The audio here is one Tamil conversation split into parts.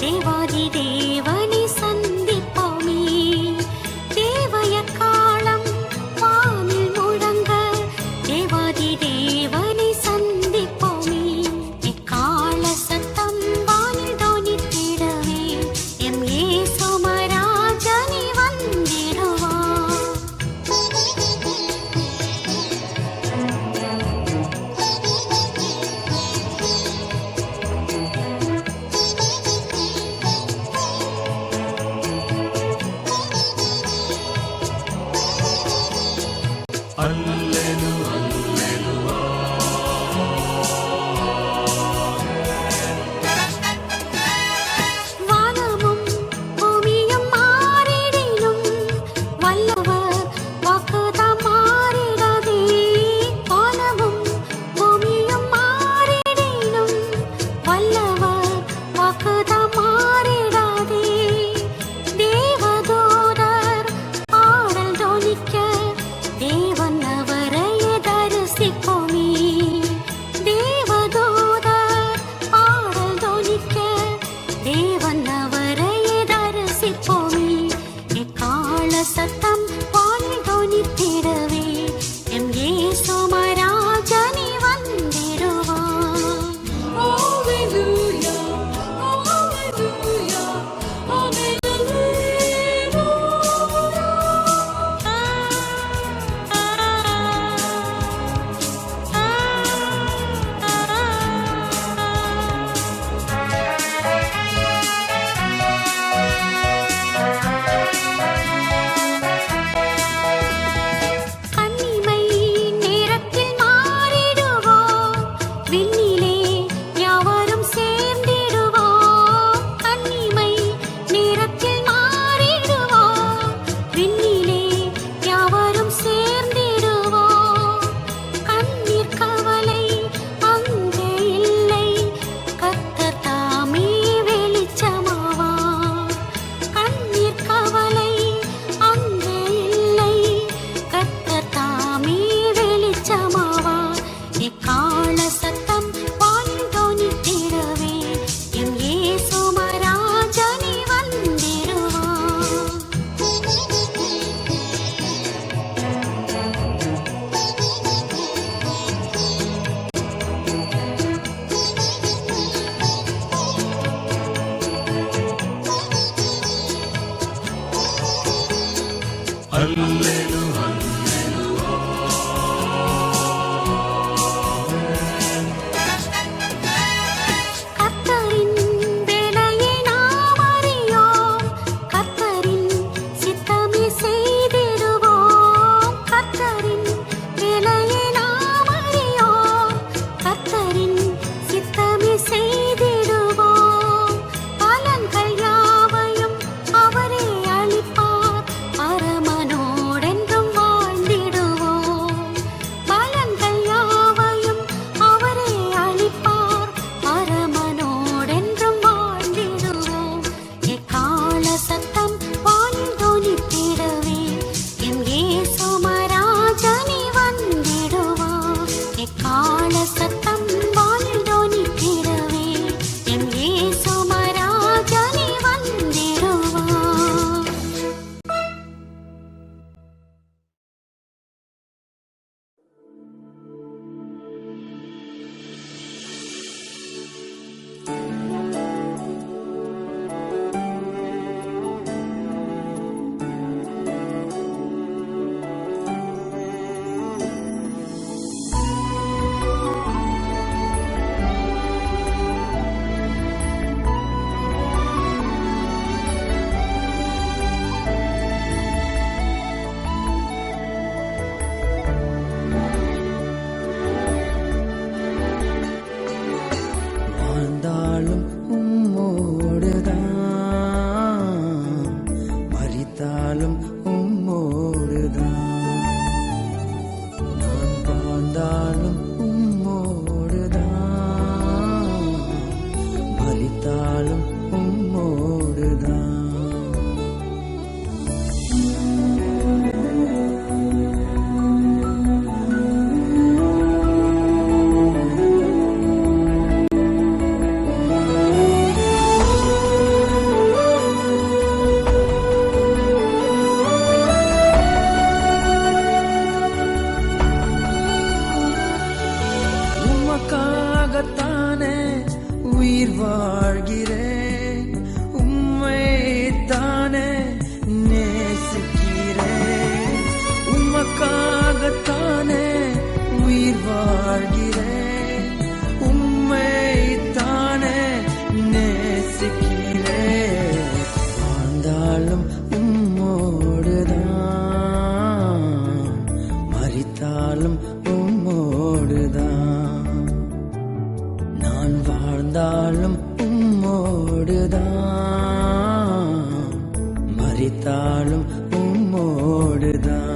தேவாதி தேவனை சந்திப்போமே. தேவய காலம் வானில் முழங்க தேவாதி தேவனை சந்திப்போமே. இக்கால சத்தம் வானில் தோனித்திடவே எம் இயேசு மராஜனே வந்திடுவார். வானமும் பூமியும் மாறிடினும் வல்லவர் வாக்குதான் மாறிடாதே. வானமும் பூமியும் மாறிடினும் வல்லவர் வாக்குதான் மாறிடாதே. தேவதூதர் பாடல் தோனிக்க தேவன் அவரை தரிசிப்போமே. தேவதூதர் பாடல் தோனிக்க தேவன் அவரை தரிசிப்போமே. இக்கால சத்தம் வானில் தோனித்திடவே எம் இயேசு மராஜனே வந்திடுவார். Hallelujah, hallelujah, கன்னிமை நேரத்தில் மாறிடுவோம், விண்ணிலே யாவரும் சேர்ந்திடுவோம். கன்னிமை நேரத்தில் மாறிடுவோம், விண்ணிலே யாவரும் சேர்ந்திடுவோம். கண்ணீர் கவலை அங்கே இல்லை, கர்த்தர் தாமே வெளிச்சமாவார். கண்ணீர் கவலை அங்கே இல்லை, கர்த்தர் தாமே வெளிச்சமாவார். இக்கால சத்தம் வானில் தோனித்திடவே எம் இயேசு மராஜனே வந்திடுவார். கர்த்தரின் வேலையை நாம் அறியோம், கர்த்தரின் சித்தமே செய்திடுவோம். கர்த்தரின் வேலையை நாம் அறியோம், கர்த்தரின் சித்தமே செய்திடுவோம். பலன்கள் யாவையும் அவரே அளிப்பார், பரமனோடன் மரித்தாலும் உம்மோடுதான்.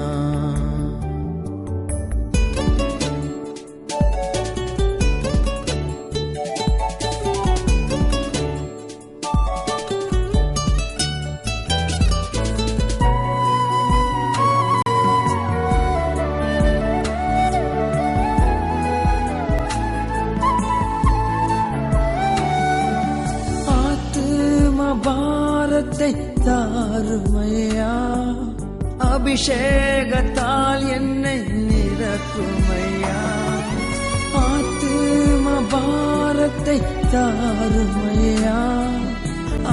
பாரத்தை தாருமையா, அபிஷேகத்தால் என்னை நிரப்புமையா. ஆத்தும பாரத்தை தாருமையா,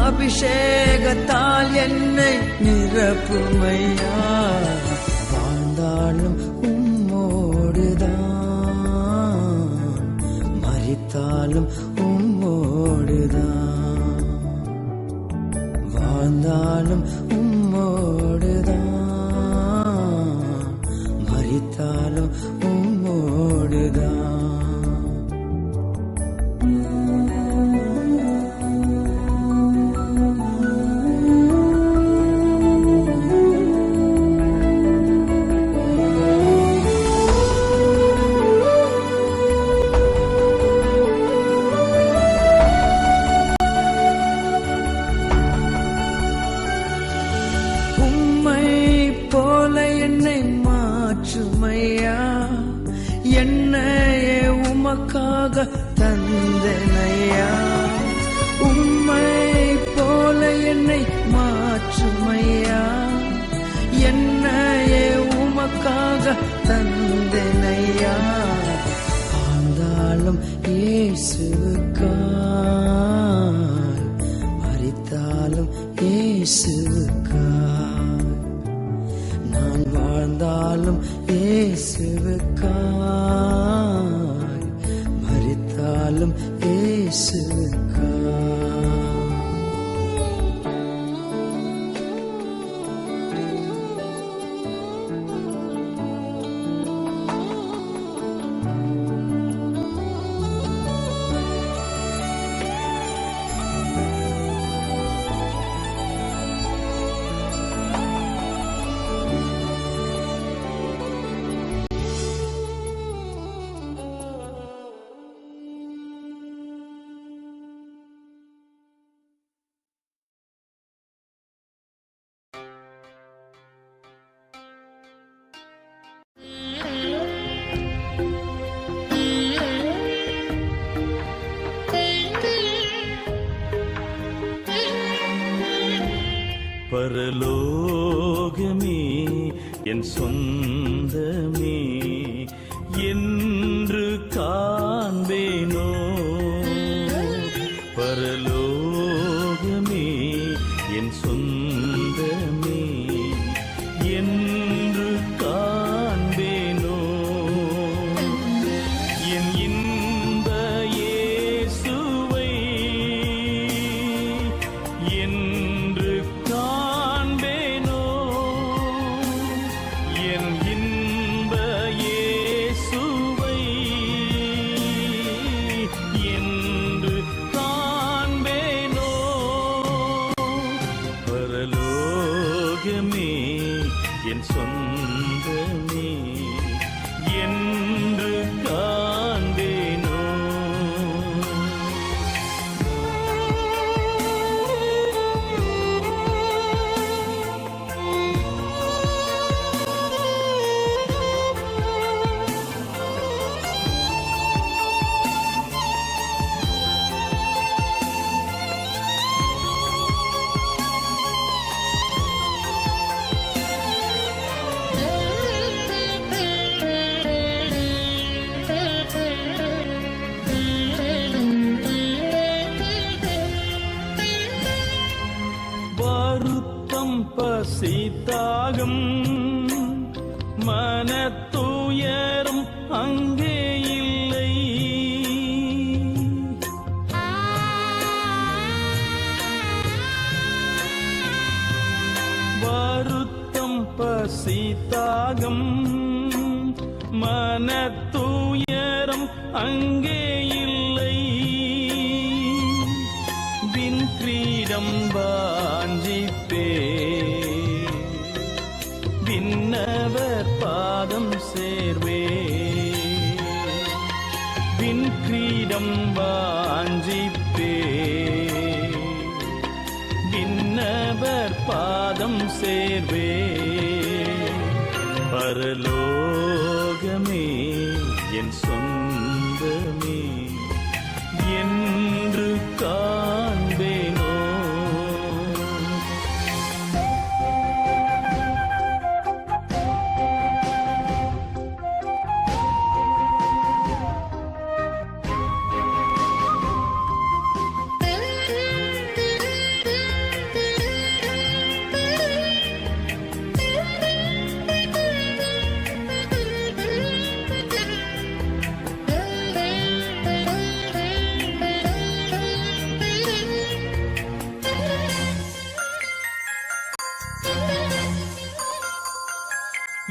அபிஷேகத்தால் என்னை நிரப்புமையா. வாழ்ந்தாலும் உம்மோடுதான், மரித்தாலும் உம்மோடுதான். வாழ்ந்தாலும் உம்மோடுதான், மரித்தாலும் உம்மோடுதான். என்னையே உமக்காக தந்தனையா, உம்மை போல என்னை மாற்றுமையா. என்னையே உமக்காக தந்தனையா. வாழ்ந்தாலும் இயேசுவுக்காய், மரித்தாலும் இயேசுவுக்காய். நான் வாழ்ந்தாலும் இயேசுவுக்காய், மரித்தாலும் இயேசுவுக்காய். பரலோகமே என் சொந்தமே என்று காண்பேனோ. பரலோகமே என் சொந்தமே என்று காண்பேனோ. என் இன்ப இயேசுவை என்று காண்பேனோ. என் இன்ப இயேசுவை என்று காண்பேனோ. பரலோகமே என் சொந்தமே என்று காண்பேனோ. வருத்தம் பசித்தாகம் மனத்துயரும் அங்கே இல்லை. வருத்தம் பசித்தாகம் மனத்துயரம் அங்கே இல்லை. வின் கிரீடம் வாஞ்சிப்பே விண்ணவர் பாதம் சேர்வே விண் கிரீடம் வாஞ்சிப்பே விண்ணவர் பாதம் சேர்வே பரலோகமே என் சொந்தமே என்று காண்பேனோ.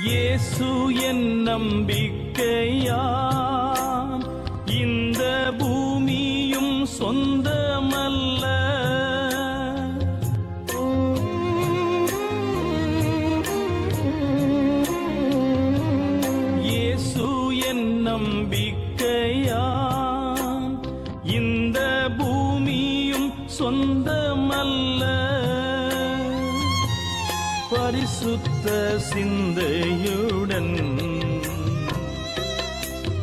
இயேசு என் நம்பிக்கையாம் இந்த பூமியும் சொந்தமல்ல. இயேசு என் நம்பிக்கையாம் இந்த பூமியும் சொந்தமல்ல. பரிசுத்த சிந்தையுடன்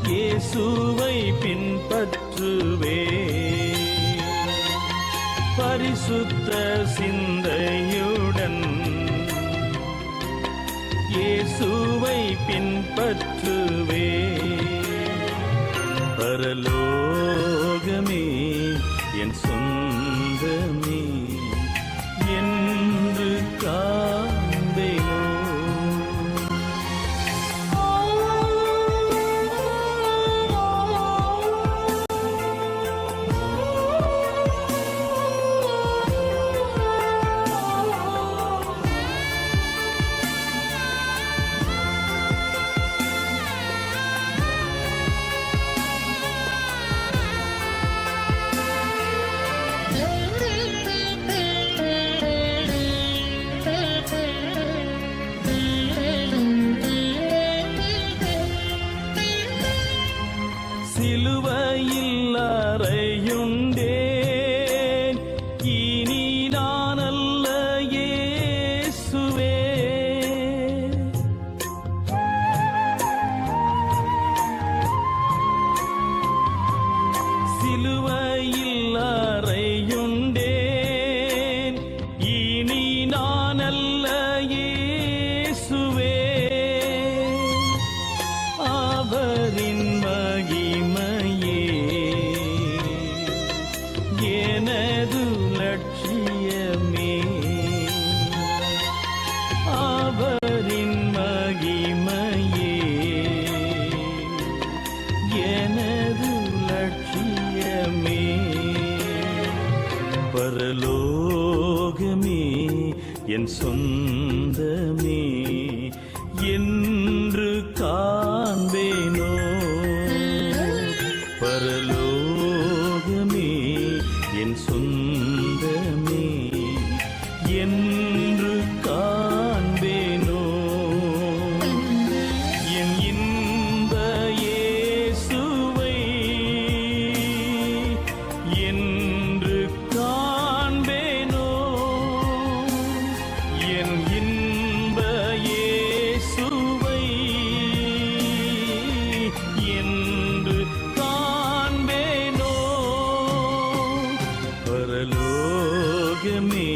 இயேசுவை பின்பற்றுவே. பரிசுத்த சிந்தையுடன் இயேசுவை பின்பற்றுவே. பரலோகமே என் சொந்தமே என்று காண்பேனோ. சிலுவையில் அறையுண்டேன் இனி நான் அல்ல இயேசுவே. சிலுவையில் அறையுண்டேன் இனி நான் அல்ல இயேசுவே. அவரின் மகிமையே எனது லட்சியமே. அவரின் மகிமையே எனது லட்சியமே. பரலோகமே என் சொந்தமே என்று காண்பேனோ. பரலோகமே என் சொந்தமே என்று காண்பேனோ. என் இன்ப இயேசுவை என்று காண்பேனோ. என் இன்ப இயேசுவை என்று காண்பேனோ. பரலோகமே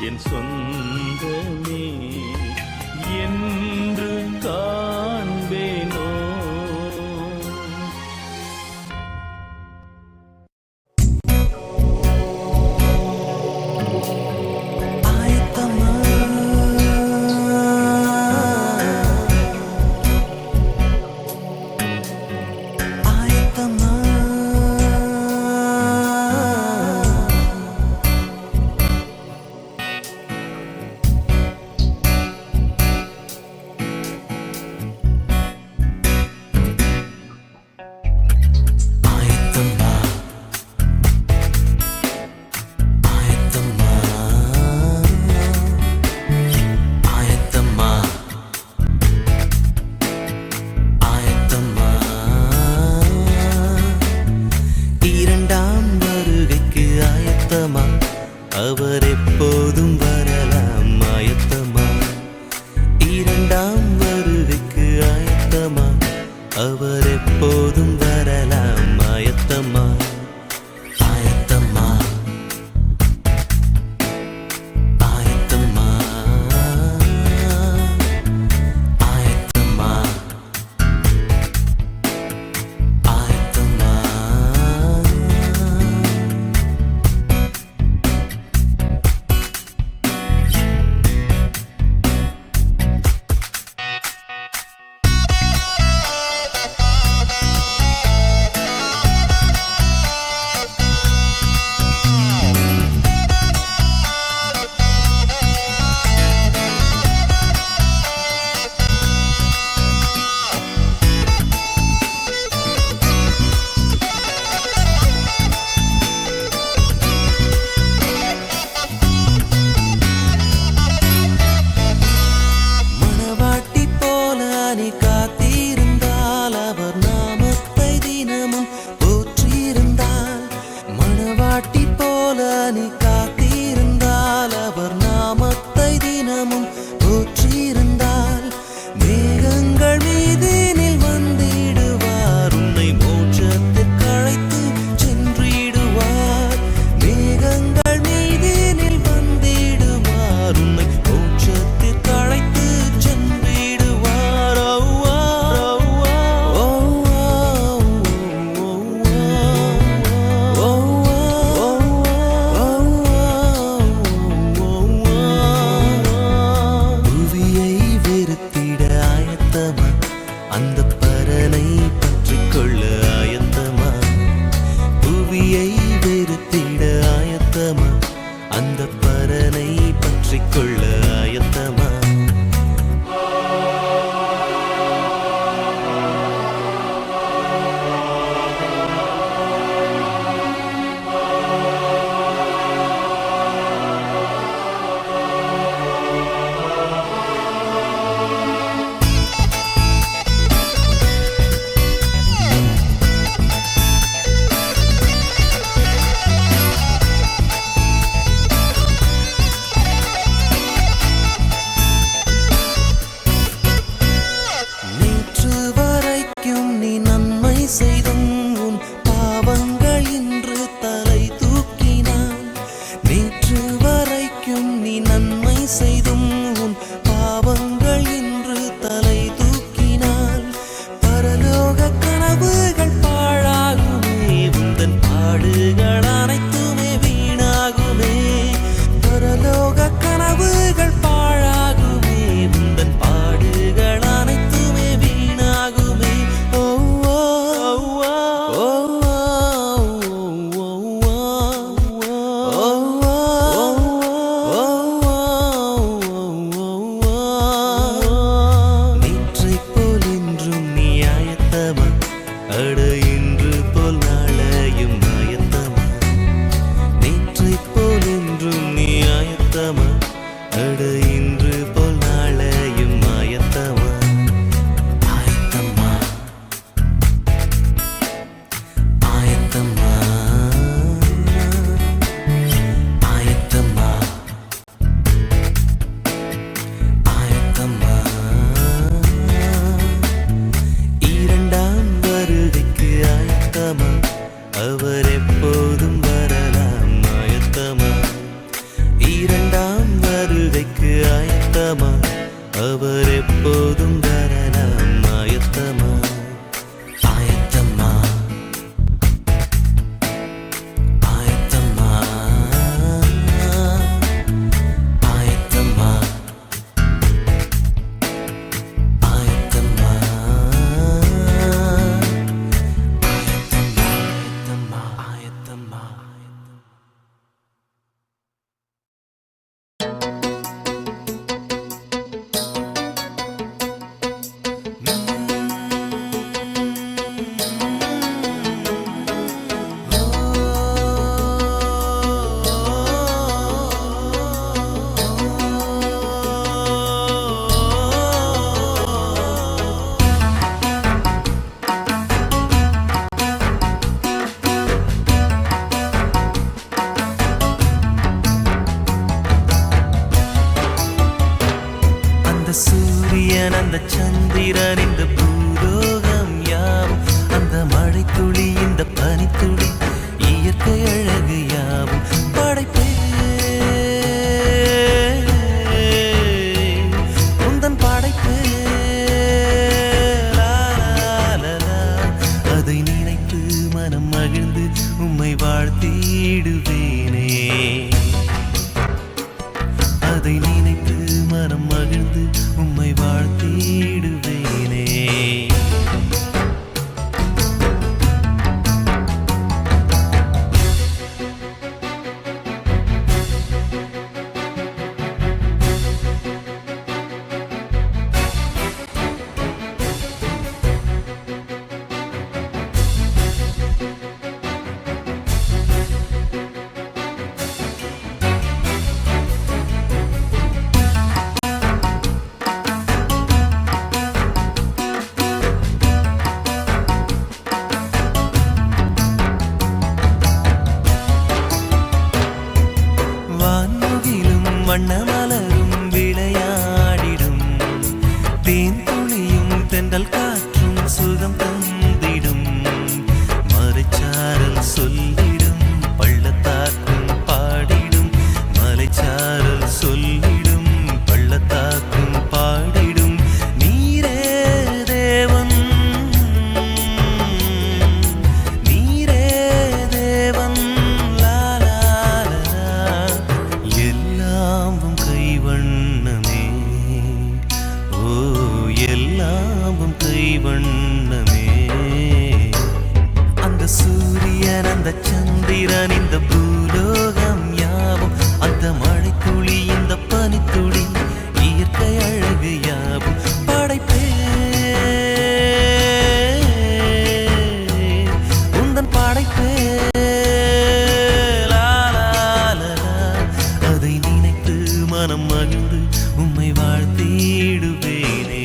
என் சொந்தமே என்று காண்பேனோ. அவர் எப்போதும் வரலாம் ஆயத்தமா. இரண்டாம் வருகைக்கு ஆயத்தமா. அவர் எப்போதும் வரலாம் ஆயத்தமா. ஆயத்தமா ஆயத்தமா ஆயத்தமா ஆயத்தமா. மணவாட்டி போல நீ காத்திருந்தால் அவர் நாமத்தை தினமும் போற்றியிருந்தால். மணவாட்டி போல நீ காத்திருந்தால் அவர் நாமத்தை தினமும் போற்றியிருந்தால். மேகங்கள் மீதினில் வந்திடுவார், உன்னை மோட்சத்திற்கு அழைத்து சென்றிடுவார். மேகங்கள் மீதினில் வந்திடுவார், உன்னை மோட்சத்திற்கு அழைத்து சென்றிடுவார். புவியை வெறுத்திட ஆயத்தமா, அந்த பரனை பற்றிக் கொள்ள ஆயத்தமா. புவியை வெறுத்திட ஆயத்தமா, அந்த பரனை பற்றிக் கொள்ள ஆயத்தமா. நேற்று வரைக்கும் நீ நன்மை செய்தும் உன் பாவங்கள் இன்று தலை தூக்கினான். நேற்று வரைக்கும் நீ நன்மை செய்தும் உன் பாவங்கள் இன்று தலை தூக்கினாள். பரலோக கனவுகள் பாழாகுமே, உந்தன் பாடுகள் அனைத்துமே வீணாகுமே. பரலோக கனவுகள் பாழாகுமே, உந்தன் பாடுகள் அனைத்துமே வீணாகுமே. ஓ ஓ ஓ நேற்றைப் போல் இன்றும் நீ ஆயத்தமா, அட இன்று போல் நாளையும் ஆயத்தமா. நேற்றைப் போல் இன்றும் நீ ஆயத்தமா, அட இன்று போல் நாளையும் ஆயத்தமா. ஆயத்தமா ஆயத்தமா ஆயத்தமா ஆயத்தமா. இரண்டாம் வருகைக்கு ஆயத்தமா, அவர் எப்போதும் வரலாம் ஆயத்தமா. இரண்டாம் வருகைக்கு ஆயத்தமா, அவர் எப்போதும் வரலாம் ஆயத்தமா. ஆயத்தமா ஆயத்தமா ஆயத்தமா ஆயத்தமா ஆயத்தமா. சந்திரன் இந்த பூலோகம் யாவும் அந்த மழை துளி இந்த பனித்துளி இயற்கை அழகு யாவும் படைப்பே உந்தன் படைப்பே அதை நினைத்து மனம் மகிழ்ந்து உம்மை வாழ்த்திடுவேனே அதை நினைத்து மனம் மகிழ்ந்து உம்மை வாழ்த்திடுவேனே வண்ணமலரும் விளையாடிடும் தேன் துளியும் தென்றல் காற்றும் சுகம் தந்திடும் மலைச்சாரல் சொல்லிடும் பள்ளத்தாக்கும் பாடிடும் மலைச்சாரல் சொல்லிடும் பள்ளத்தாக்கும் பாடிடும் நீரே தேவன் நீரே தேவன் எல்லாமும் கைவண்ணமே ஓ எல்லாமும் கைவண்ணமே அந்த சூரியன் அந்த சந்திரன் இந்த பூலோகம் யாவும் அந்த மழை துளி இந்த பனித்துளி இயற்கை அழகு யாவும் படைப்பே உந்தன் படைப்பே மனம் மகிழ்ந்து உம்மை வாழ்த்திடுவேனே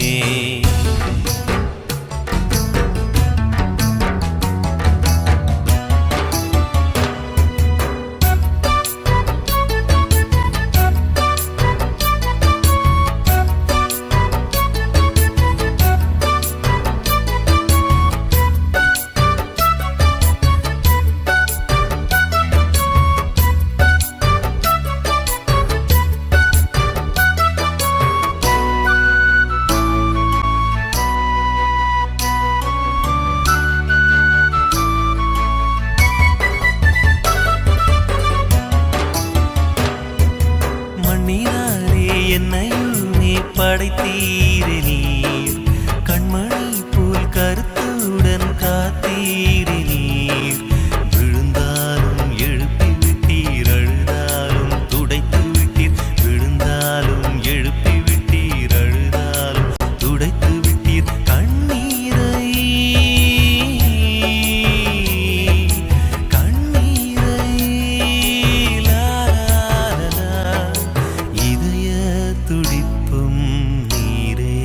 என்னையுமே படைத்தீரே நீர் கண்மணி போல் கருத்துடன் காத்தீரே நீர் விழுந்தாலும் எழுப்பி விட்டீர் அழுதாலும் துடைத்து விட்டீர் விழுந்தாலும் எழுப்பி விட்டீர் அழுதாலும் துடைத்து விட்டீர் கண்ணீரை துடிப்பும் நீரே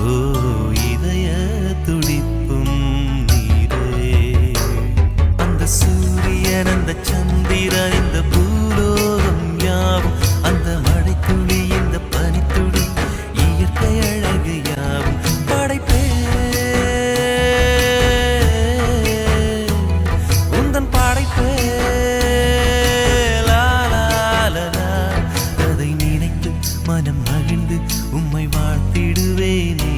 ஓ இதய துடிப்பும் நீரே அந்த சூரியன் அந்த சந்திரன் இந்த பூலோகம் யாவும் அந்த மழை துளி இந்த பனித்துளி இயற்கை அழகு யாவும் படைப்பே உந்தன் படைப்பே மனம் மகிழ்ந்து உம்மை வாழ்த்திடுவேனே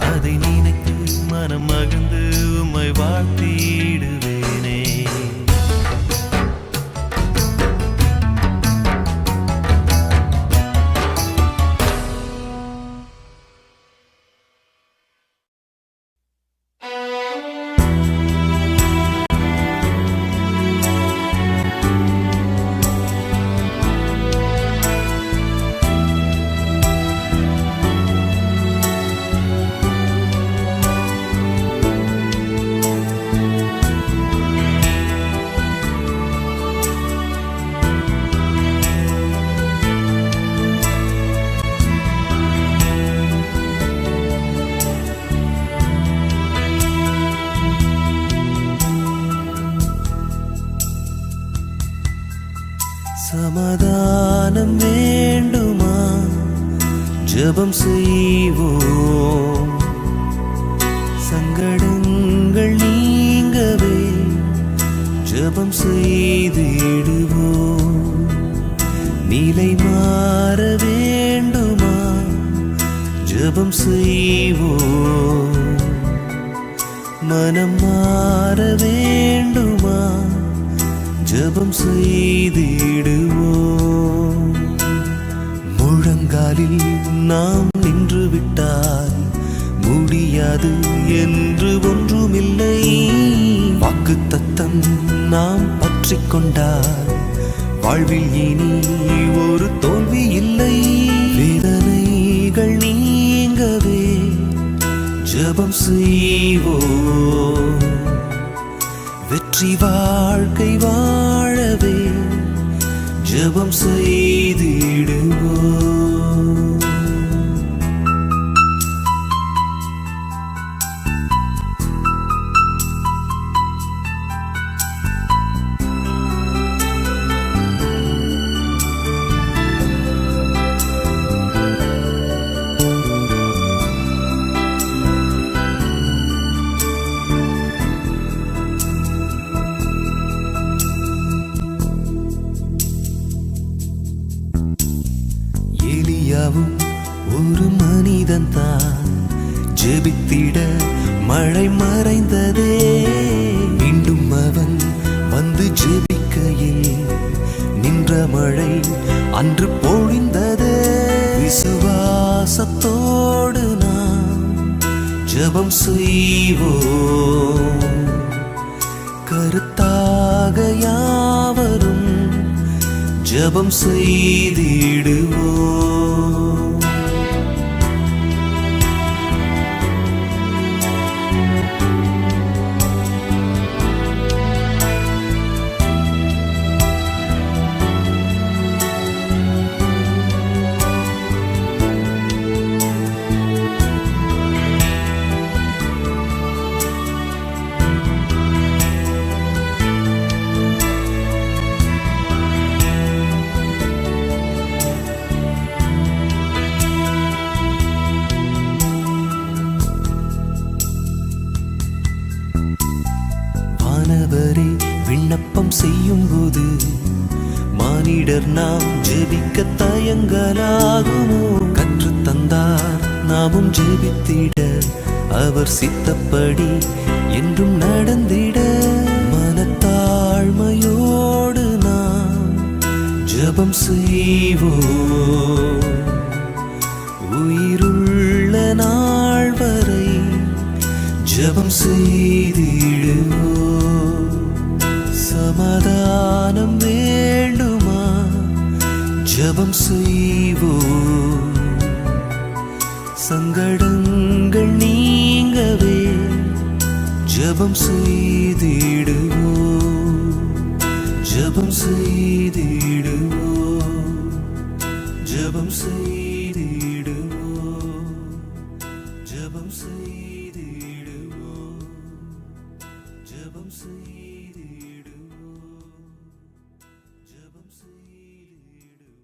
அதை நினைத்து மனம் மகிழ்ந்து உம்மை வாழ்த்திடுவேனே சமாதானம் வேண்டுமா ஜெபம் செய்வோம். சங்கடங்கள் நீங்கவே ஜெபம் செய்திடுவோம். நிலை மாற வேண்டுமா ஜெபம் செய்வோம். மனம் மாற வேண்டுமா ஜெபம் செய்திடுவோம். முழங்காலில் நாம் நின்று விட்டால் முடியாது என்று ஒன்றுமில்லை. வாக்குத்தத்தம் நாம் பற்றிக் கொண்டால் வாழ்வில் இனி ஒரு தோல்வி இல்லை. வேதனைகள் நீங்கவே ஜெபம் செய்வோம். வெற்றி வாழ்க்கை வாழவே ஜெபம் செய்திடுவோம். எலியாவும் ஒரு மனிதன் தான், ஜெபித்திட மழை மறைந்ததே. மீண்டும் அவன் வந்து ஜெபிக்கையில் நின்ற மழை அன்று பொழிந்ததே. விசுவாசத்தோடு நாம் ஜெபம் செய்வோம். கருத்தாக யாவரும் ஜெபம் செய்திடுவோம். வானவரே விண்ணப்பம் செய்யும் போது மானிடர் நாம் ஜெபிக்க தயங்கலாகுமோ? கற்று தந்தார் நாமும் ஜெபித்திட, அவர் சித்தப்படி என்றும் நடந்திட. மனத்தாழ்மையோடு நாம் ஜெபம் செய்வோம். உயிருள்ள நாள் வரை ஜெபம் செய்திடுவோம். சமாதானம் வேண்டுமா ஜெபம் செய்வோம். சங்கடங்கள் நீங்கவே ஜெபம் செய்திடுவோம். ஜெபம் செய்திடுவோம். ஜெபம் செய்திடுவோம். ஜெபம் செய்திடுவோம். ஜெபம் செய்திடுவோம். ஜெபம் செய்திடுவோம்.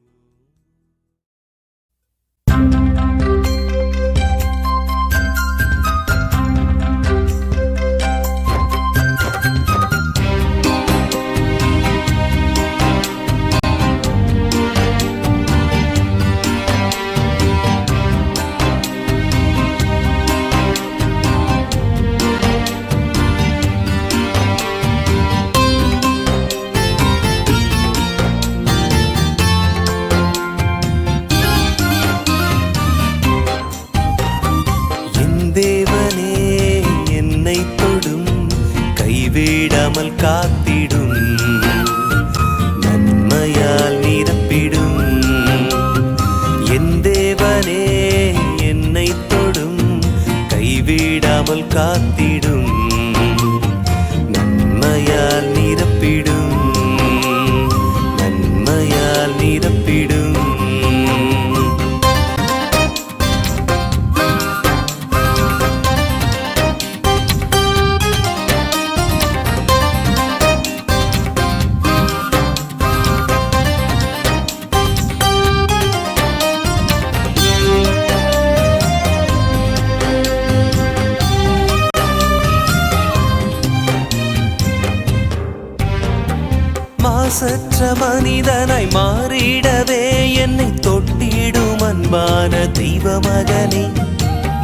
மாசற்ற மனிதனாய் மாறிடவே என்னை தொட்டிடும் அன்பான தெய்வ மகனே.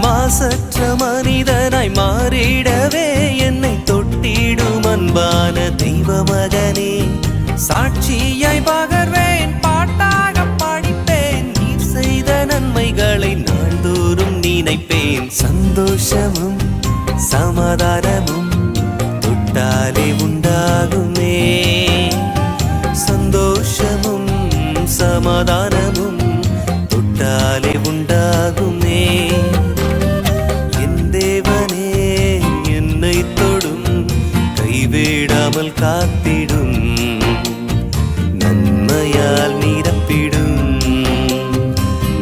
மாசற்ற மனிதனாய் மாறிடவே என்னை தொட்டிடும் அன்பான தெய்வ மகனே. சாட்சியாய் பகர்வேன், பாட்டாக படிப்பேன், நீர் செய்த நன்மைகளை நாள்தோறும் நினைப்பேன். சந்தோஷமும் சமாதானமும் தொட்டாலே உண்டாகுமே. சந்தோஷமும் சமாதானமும் தொட்டாலே உண்டாகுமே. என் தேவனே என்னை தொடும், கைவிடாமல் காத்திடும், நன்மையால் நிரப்பிடும்,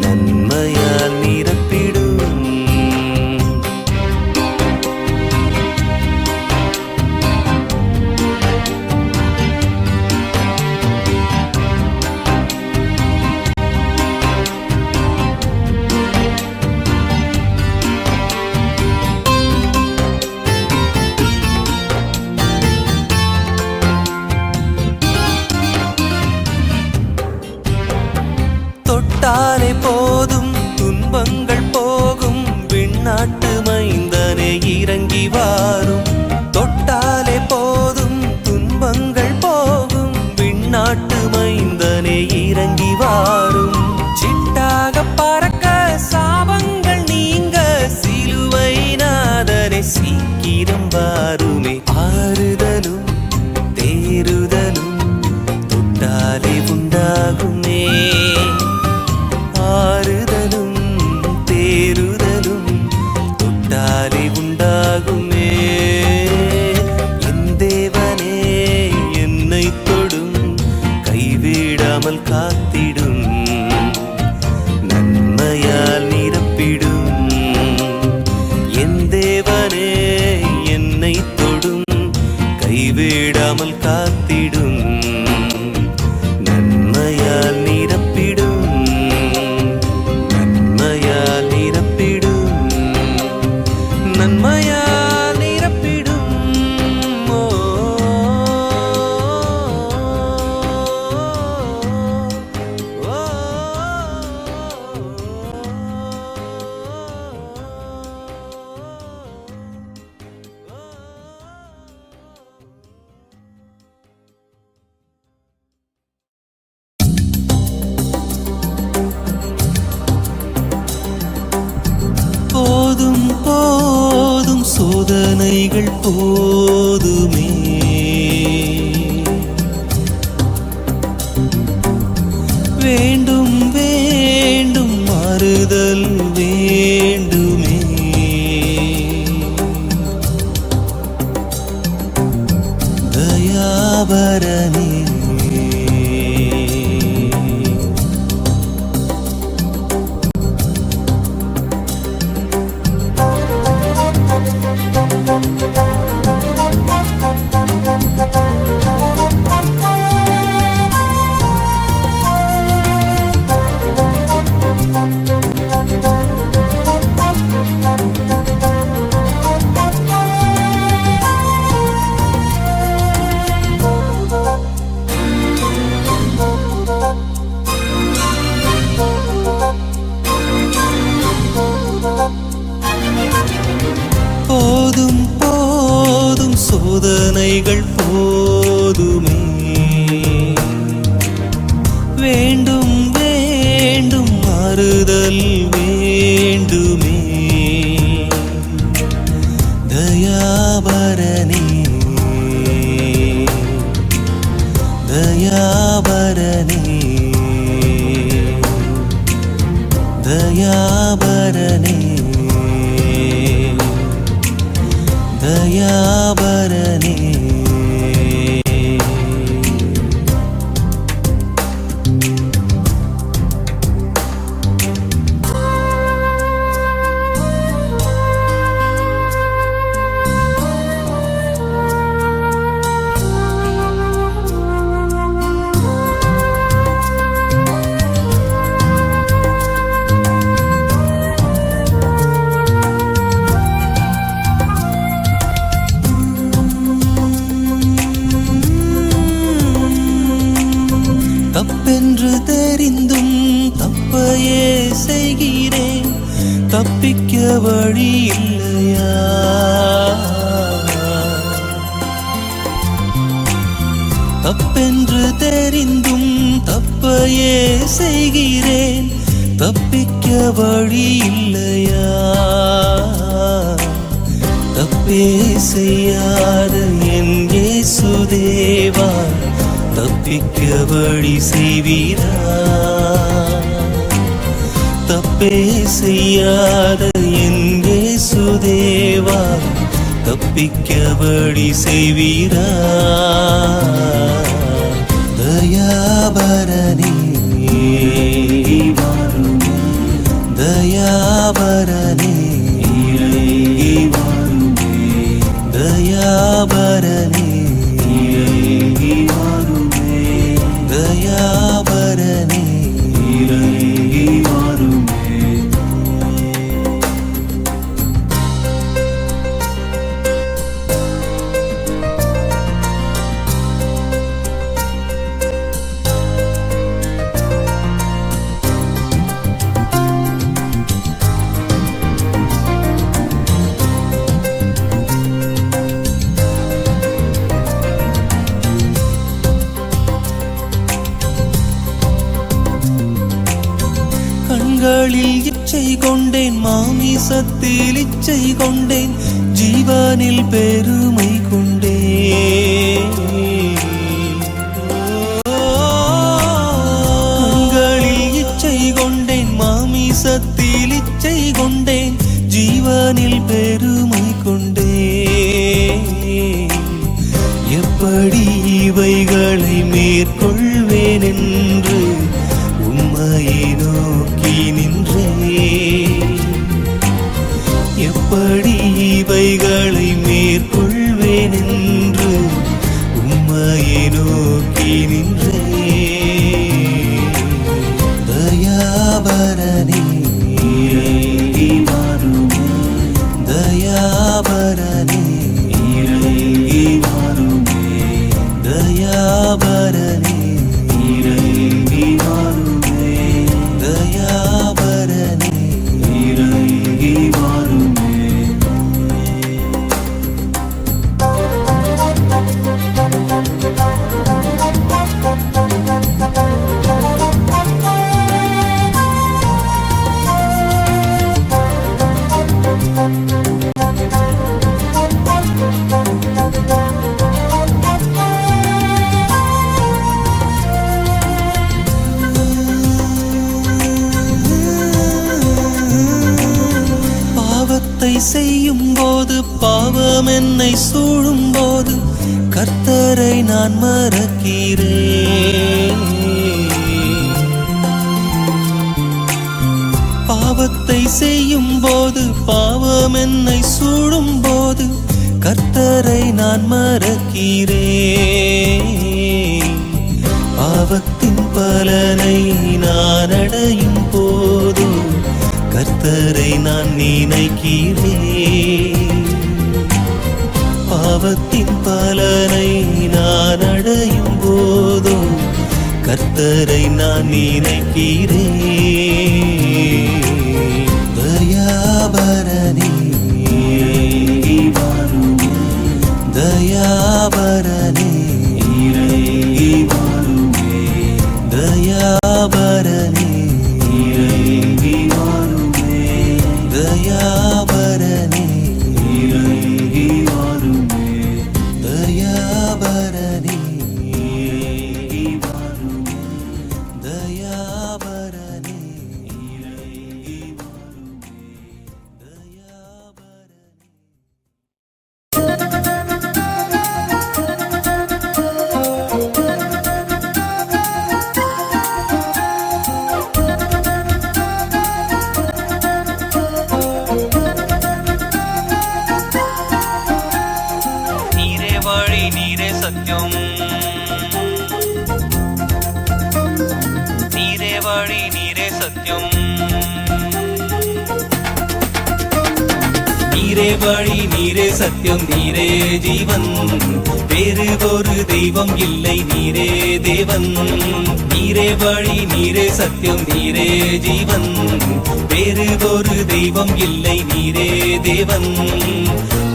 நன்மையால் நிரப்பிடும். தொட்டாலே போதும் துன்பங்கள் போகும், விண்ணாட்டு மைந்தனே இறங்கி வாரும். தொட்டாலே போதும் துன்பங்கள் போகும், விண்ணாட்டு மைந்தனே இறங்கி வாரும். சிட்டாக பறக்க சாபங்கள் நீங்க, சிலுவை நாதனே சீக்கிரம் வாருமே. ஆறுதலும் தேறுதலும் தொட்டாலே உண்டாகுமே. ஆறுதலும் தேறுதலும் தொட்டாலே உண்டாகுமே. என் தேவனே என்னை தொடும், கைவிடாமல் காத்திடும், நன்மையால் நிரப்பிடும். என் தேவனே என்னை தொடும், கைவிடாமல் காத்திடும், நன்மையால் நிரப்பிடும், நன்மையால் நிரப்பிடும், நன்மையால் நிரப்பிடும். ஓ, ஓ, போதும் போதும் சோதனைகள் போதுமே. வேண்டும் வேண்டும் மாறுதல் வேண்டுமே. தயாபரனே போதும் போதும் சோதனைகள் போதுமே. வேண்டும் வேண்டும் மாறுதல் வேண்டுமே. தயாபரனே தயாபரனே தயாபரனே தயாபரனே. தப்பென்று தெரிந்தும் தப்பையே செய்கிறேன், தப்பிக்க வழி இல்லையா? தப்பென்று தெரிந்தும் தப்பையே செய்கிறேன், தப்பிக்க வழி இல்லையா? தப்பே செய்யாத என் இயேசு தேவா, தப்பிக்க வழி செய்வீரா? தப்பே செய்யாத என் இயேசு தேவா, தப்பிக்க வழி செய்வீரா? தயாபரனே வாருமே, தயாபரனே வாருமே, தயாபரனே வாருமே, தயாபரனே வாருமே. கண்களில் இச்சை கொண்டேன், மாமிசத்தில் இச்சை கொண்டேன், ஜீவனில் பெருமை கொண்டேன். கண்களில் இச்சை கொண்டேன், மாமிசத்தில் இச்சை கொண்டேன், ஜீவனில் பெருமை கொண்டேன். எப்படி இவைகளை மேற்கொள்வேன் என்று உம்மையை நோக்கி நின்றேன். எப்படி இவைகளை மேற்கொள்வேன் என்று உம்மையை நோக்கி நின்றேன். தயாபரனே வாருமே, தயாபரனே வாருமே, தயாபரனே வாருமே, தயாபரனே வாருமே. செய்யும் போது, பாவம் என்னை சூழும் போது, கர்த்தரை நான் மறக்கிறேன். பாவத்தை செய்யும் போது, பாவம் என்னை சூழும் போது, கர்த்தரை நான் மறக்கிறேன். பாவத்தின் பலனை நான் அடையும் போது, கர்த்தரை நான் நினைக்கிறேன். பாவத்தின் பலனை நான் அடையும் போதோ, கர்த்தரை நான் நினைக்கிறேன். தயாபரனே வாருமே, தயாபரனே வாருமே, தயாபரனே வாருமே, தயாபரனே வாருமே, தயாபரனே வாருமே, தயாபரனே சத்தியம், நீரே வழி, நீரே சத்தியம், நீரே நீரே வழி நீரே சத்தியம் நீரே ஜீவன் வேறு ஒரு தெய்வம் இல்லை நீரே தேவன் நீரே வழி நீரே சத்தியம் நீரே ஜீவன் வேறு ஒரு தெய்வம் இல்லை நீரே தேவன்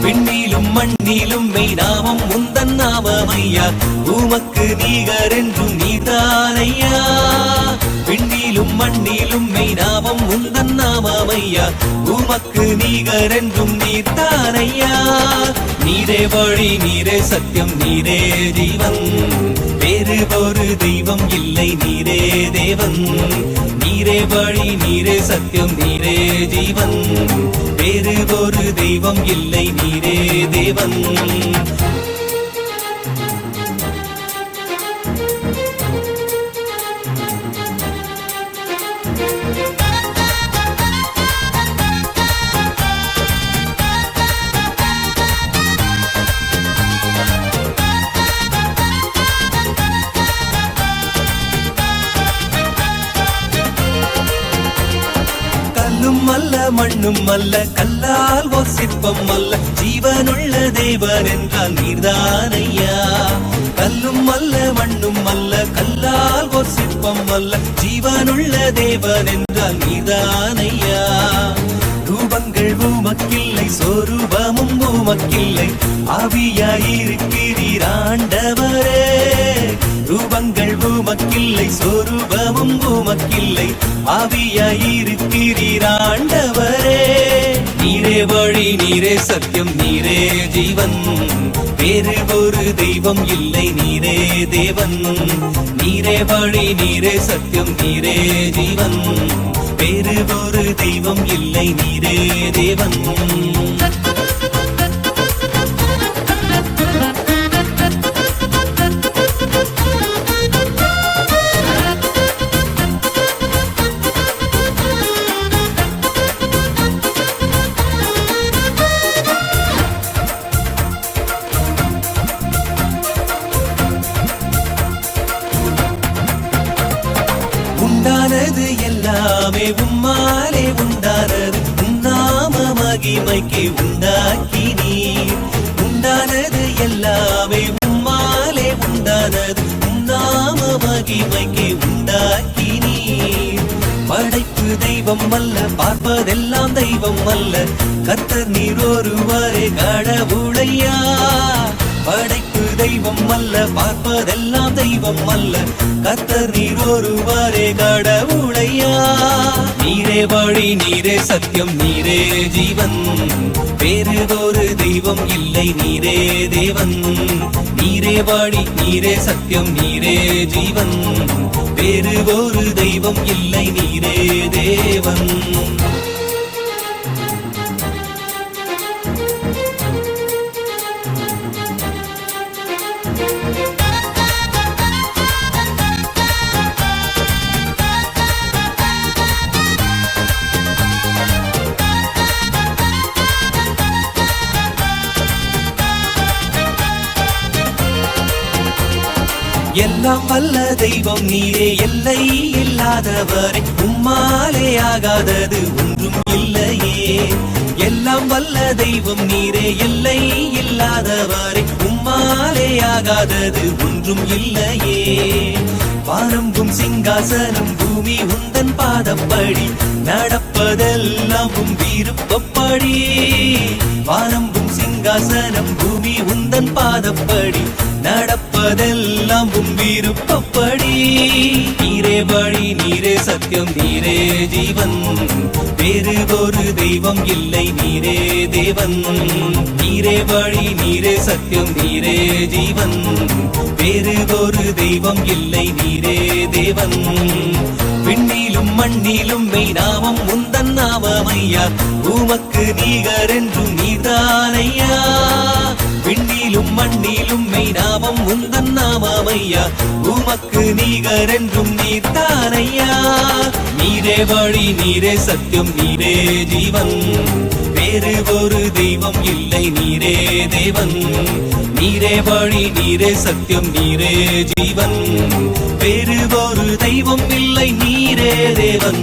விண்ணிலும் மண்ணிலும் மெய் நாமம் உந்தன் நாமமையா உமக்கு நீகர் என்றும் நீதானையா விண்ணிலும் மண்ணிலும் மெய் நாமம் உந்தன் நாமமையா உமக்கு நீகர் என்றும் நீதானையா நீரே வழி நீரே சத்தியம் நீரே ஜீவன் வேறு ஒரு தெய்வம் இல்லை நீரே தேவன் நீரே வழி நீரே சத்தியம் நீரே ஜீவன் வேறு ஒரு தெய்வம் இல்லை நீரே தேவன் அல்ல மண்ணும் அல்ல கல்லால் ஓர் சிற்பம் அல்ல ஜீவனுள்ள தேவன் என்றால் நீர்தானையா கல்லும் அல்ல மண்ணும் அல்ல கல்லால் ஓர் சிற்பம் அல்ல ஜீவனுள்ள தேவன் என்றால் நீர்தானையா ரூபங்கள் உமக்கில்லை சொரூபமும் உமக்கில்லை ஆவியாயிருக்கிறீர் ஆண்டவரே ரூபங்கள் உமக்கில்லை சொரூபமும் உமக்கில்லை ஆவியாயிருக்கிறீர் ஆண்டவரே நீரே வழி நீரே சத்தியம் நீரே ஜீவன் வேறு ஒரு தெய்வம் இல்லை நீரே தேவன் நீரே வழி நீரே சத்தியம் நீரே ஜீவன் வேறு ஒரு தெய்வம் இல்லை நீரே தேவன் உண்டானது எல்லாமே உம்மாலே உண்டானது உன்னாம மகிமைக்கு உண்டாக்கினீர் உண்டானது எல்லாமே உம்மாலே உண்டானது உன்னாம மகிமைக்கு உண்டாக்கினீர் படைப்பு தெய்வம் அல்ல பார்ப்பதெல்லாம் தெய்வம் அல்ல கர்த்தர் நீர் ஒருவரே கடவுளையா படைப்பு தெய்வம் அல்ல பார்ப்பதெல்லாம் தெய்வம் அல்ல கர்த்தர் நீர் ஒருவரே கடவுளையா நீரே வழி நீரே சத்தியம் நீரே ஜீவன் வேறு ஒரு தெய்வம் இல்லை நீரே தேவன் நீரே வழி நீரே சத்தியம் நீரே ஜீவன் வேறு ஒரு தெய்வம் இல்லை நீரே தேவன் எல்லாம் வல்ல தெய்வம் நீரே எல்லை இல்லாதவரை உம்மாலே ஆகாதது ஒன்றும் இல்லையே எல்லாம் வல்ல தெய்வம் நீரே எல்லை இல்லாதவரை உம்மாலே ஆகாதது ஒன்றும் இல்லையே வானம்பும் சிங்காசனம் பூமி உந்தன் பாதப்படி நடப்பதெல்லாம் உம் விருப்பப்படி வானம்பும் சிங்காசனம் பூமி உந்தன் பாதப்படி நடப்பதெல்லாம் உம் விருப்பப்படி நீரே வழி நீரே சத்தியம் நீரே ஜீவன் வேறு ஒரு தெய்வம் இல்லை நீரே தேவன் நீரே வழி நீரே சத்தியம் நீரே ஜீவன் வேறு ஒரு தெய்வம் இல்லை நீரே தேவன் விண்ணிலும் மண்ணிலும் மெய் நாமம் உந்தன் நாமமையா உமக்கு நீகர் என்றும் நீதானையா விண்ணிலும் மண்ணிலும் மெய் நாமம் உந்தன் நாமமையா உமக்கு நீகர் என்றும் நீதானையா நீரே வழி நீரே சத்தியம் நீரே ஜீவன் வேறு ஒரு தெய்வம் இல்லை நீரே தேவன் நீரே வழி நீரே சத்தியம் நீரே ஜீவன் வேறு ஒரு தெய்வம் இல்லை நீரே தேவன்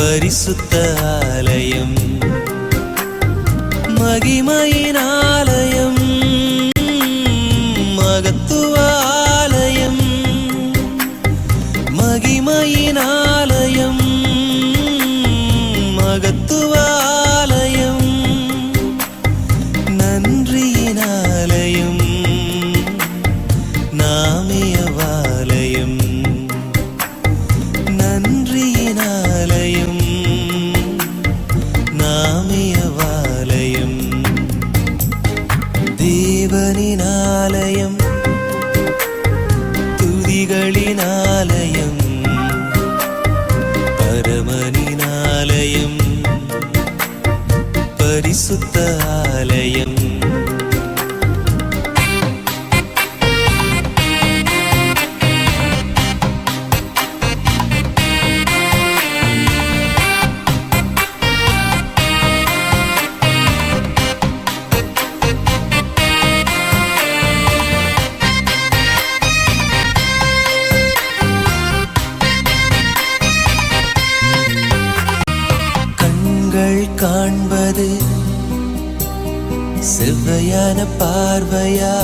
பரிசுத்த ஆலயம், மகிமையின் ஆலயம், மகத்துவ ஆலயம், மகிமையின் ஆலயம், மகத்துவ ஆலயம், நன்றியின் ஆலயம், நாமியவாலயம், நன்றியின் ஆலயம், நாமியவாலயம், தேவனின் ஆலயம், துதிகளின் ஆலயம், பரமனின் ஆலயம், பரிசுத்த ஆலயம். கண்கள் காண்பது செவ்வையான பார்வையா,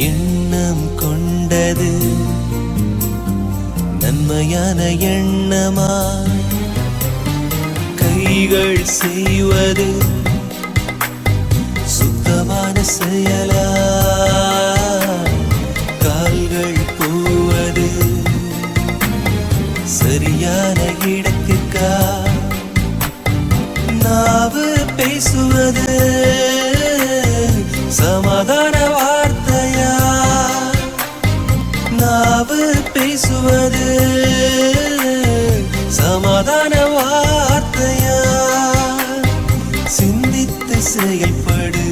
எண்ணம் கொண்டது நன்மையான எண்ணமா, கைகள் செய்வது சுத்தமான செயலா, கால்கள் போவது சரியான இடத்துக்கா, நாவு பேசுவது சமாதான வார்த்தையா, நாவு பேசுவது சமாதான வார்த்தையா, சிந்தித்து செயல்படு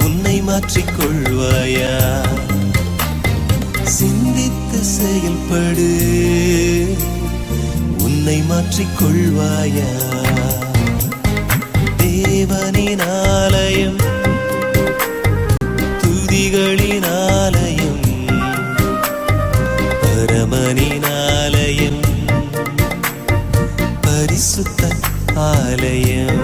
உன்னை மாற்றிக்கொள்வாயா, சிந்தித்து செயல்படு உன்னை மாற்றிக்கொள்வாயா. தேவனின் ஆலயம், துதிகளின் ஆலயம், பரமனின் ஆலயம், பரிசுத்த ஆலயம்.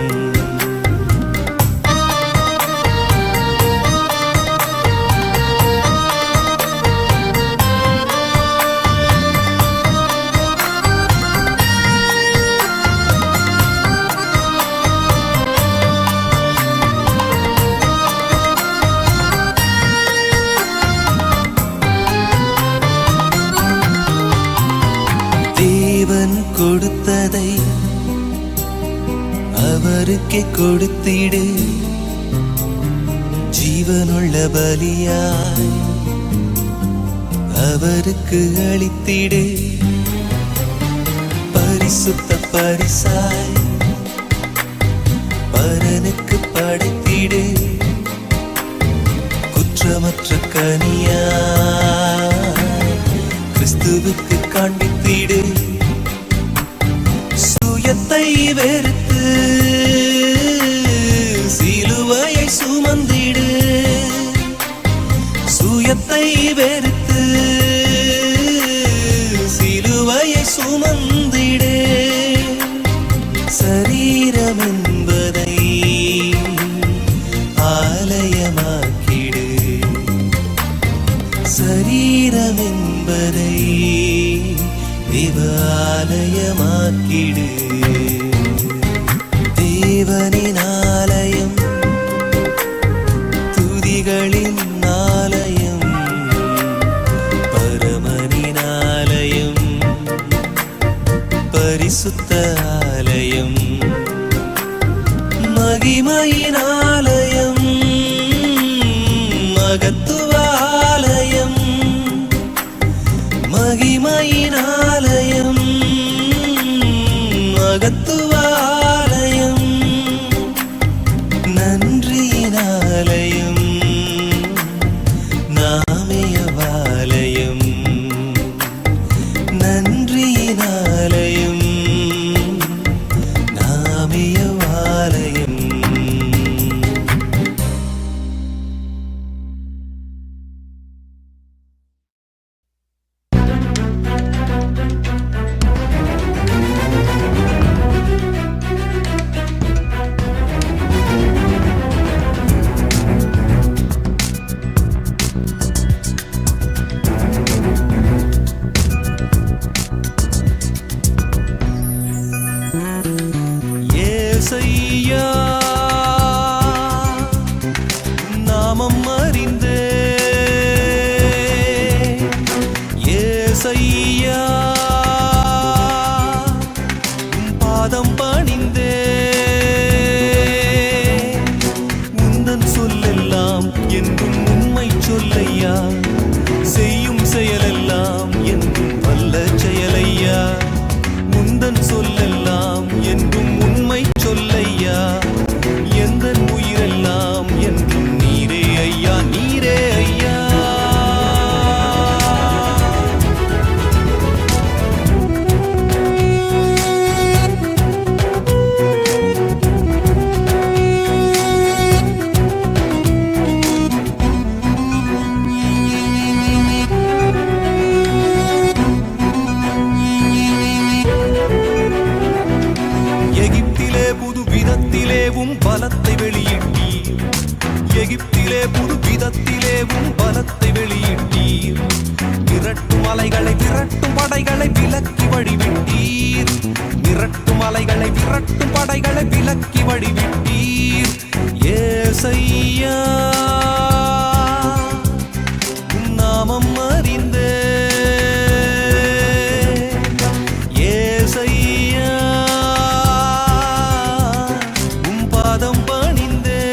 தேவன் கொடுத்ததை அவருக்கே கொடுத்திடு, ஜீவனுள்ள பலியாய் அவருக்கு அளித்திடு, பரிசுத்த பரிசாய் பரனுக்கு படைத்திடு, குற்றமற்ற கனியாய் கிறிஸ்துவுக்கு காண்பித்திடு, சுயத்தை வெறுத்து சிலுவையை சுமந்திடு, சுயத்தை வெறுத்து சிலுவையை சுமந்திடு, சரீரம் என்பதை ஆலயமாக்கிடு, சரீரம் என்பதை தேவாலயமாக்கிடு. தேவனின் ஆலயம், துதிகளின் ஆலயம், பரமனின் ஆலயம், பரிசுத்த ஆலயம், மகிமையின் ஆலயம், மகத்துவ ஆலயம், மகிமையின் ஆலயம், மகத்துவ ஆலயம், நன்றியின் ஆலயம், நாமயவாலயம், நன்றியின் ஆலயம், நாமயவாலயம். பலத்தை வெளியிட்டீர். எகிப்திலே புது விதத்திலே பலத்தை வெளியிட்டீர். மிரட்டும் அலைகளை விரட்டும் படைகளை விலக்கி வழிவிட்டீர். மிரட்டும் அலைகளை விரட்டும் படைகளை விலக்கி வழிவிட்டீர். ஏசையா உம் நாமம் அறிந்தே. ஏசையா உம் பாதம் பணிந்தே.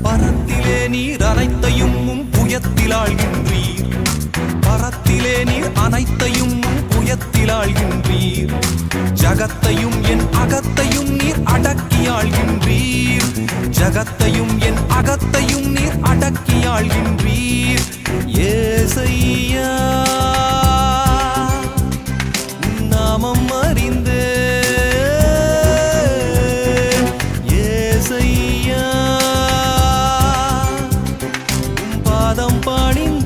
பரத்திலே நீர் அனைத்தையும் புயத்தில் ஆழ்கின்றீர். பரத்திலே நீர் அனைத்தையும் புயத்தில் ஆழ்கின்றீர். ஜகத்தையும் என் அகத்தையும் நீர் அடக்கி ஆழ்கின்றீர். ஜகத்தையும் என் அகத்தையும் நீர் அடக்கி ஆழ்கின்றீர். ஏசையா உம் நாமம் அறிந்தே. ஏசையா உம் பாதம் பணிந்தேன்.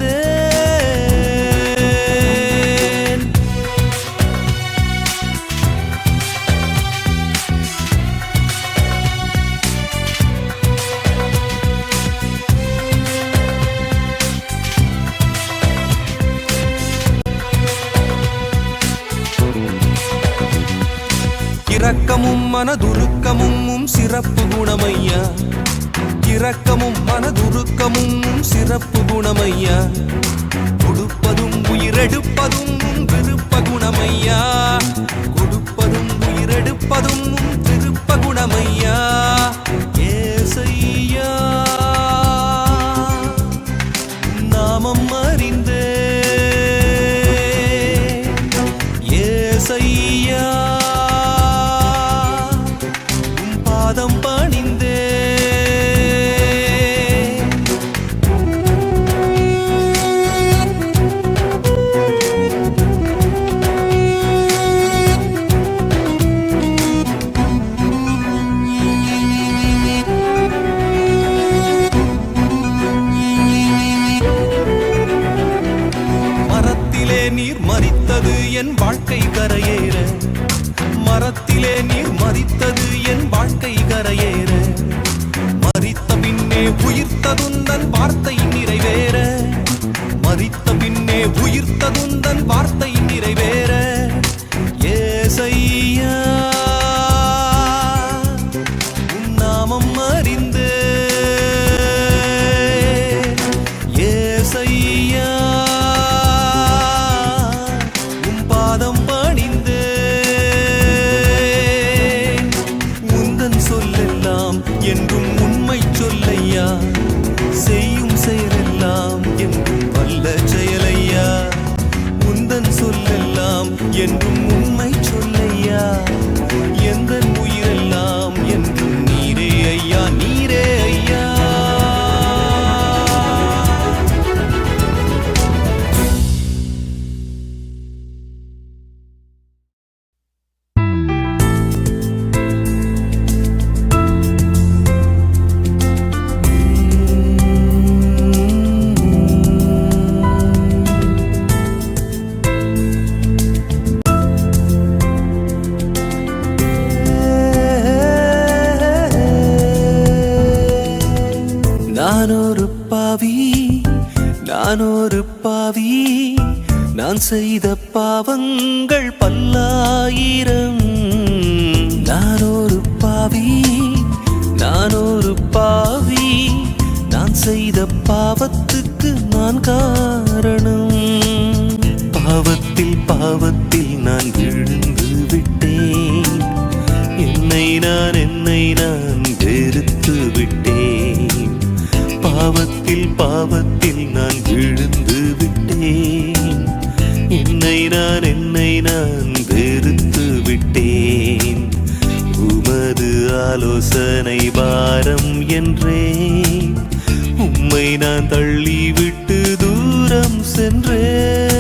இரக்கமும் மனதுருக்கமும் சிறப்பு குணமையா. இரக்கமும் மனதுருக்கமும் சிறப்பு குணமையா. கொடுப்பதும் உயிரெடுப்பதும் விருப்ப குணமையா. கொடுப்பதும் உயிரெடுப்பதும் விருப்ப குணமையா. ஏசையா நாமம் அறிந்தே. ஏசையா பாதம் பணிந்தே. மரத்திலே நீர் மரித்தது என் வாழ்க்கை கரையேற. மரத்திலே நீர் மரித்தது என் வாழ்க்கை கரையேற. மரித்த பின்னே உயிர்த்ததுந்தன் வார்த்தை நிறைவேற. மரித்த பின்னே உயிர்த்ததுந்தன் வார்த்தை நிறைவேற. ஏசையா உம் நாமம் அறிந்தே. ஏசையா உம் பாதம் பணிந்தே. சொல்லெல்லாம் என்றும் உண்மை சொல்லையா. செய்யும் செயலெல்லாம் என்றும் வல்ல செயலையா. உந்தன் சொல்லெல்லாம் என்றும் உண்மை சொல்லையா. எந்தன் உயிரெல்லாம் என்றும் நீரே ஐயா. நீரே ஐயா. நானொரு பாவி. நான் செய்த பாவங்கள் பல்லாயிரம். நானொரு பாவி. நான் செய்த பாவத்துக்கு நான் காரணம். பாவத்தில் நான் விழுந்து விட்டேன். என்னை நான் வெறுத்து விட்டேன். பாவத்தில் நான் விழுந்து விட்டேன். என்னை நான் வெறுத்து விட்டேன். உமது ஆலோசனை பாரம் என்றேன். உம்மை நான் தள்ளிவிட்டு தூரம் சென்றேன்.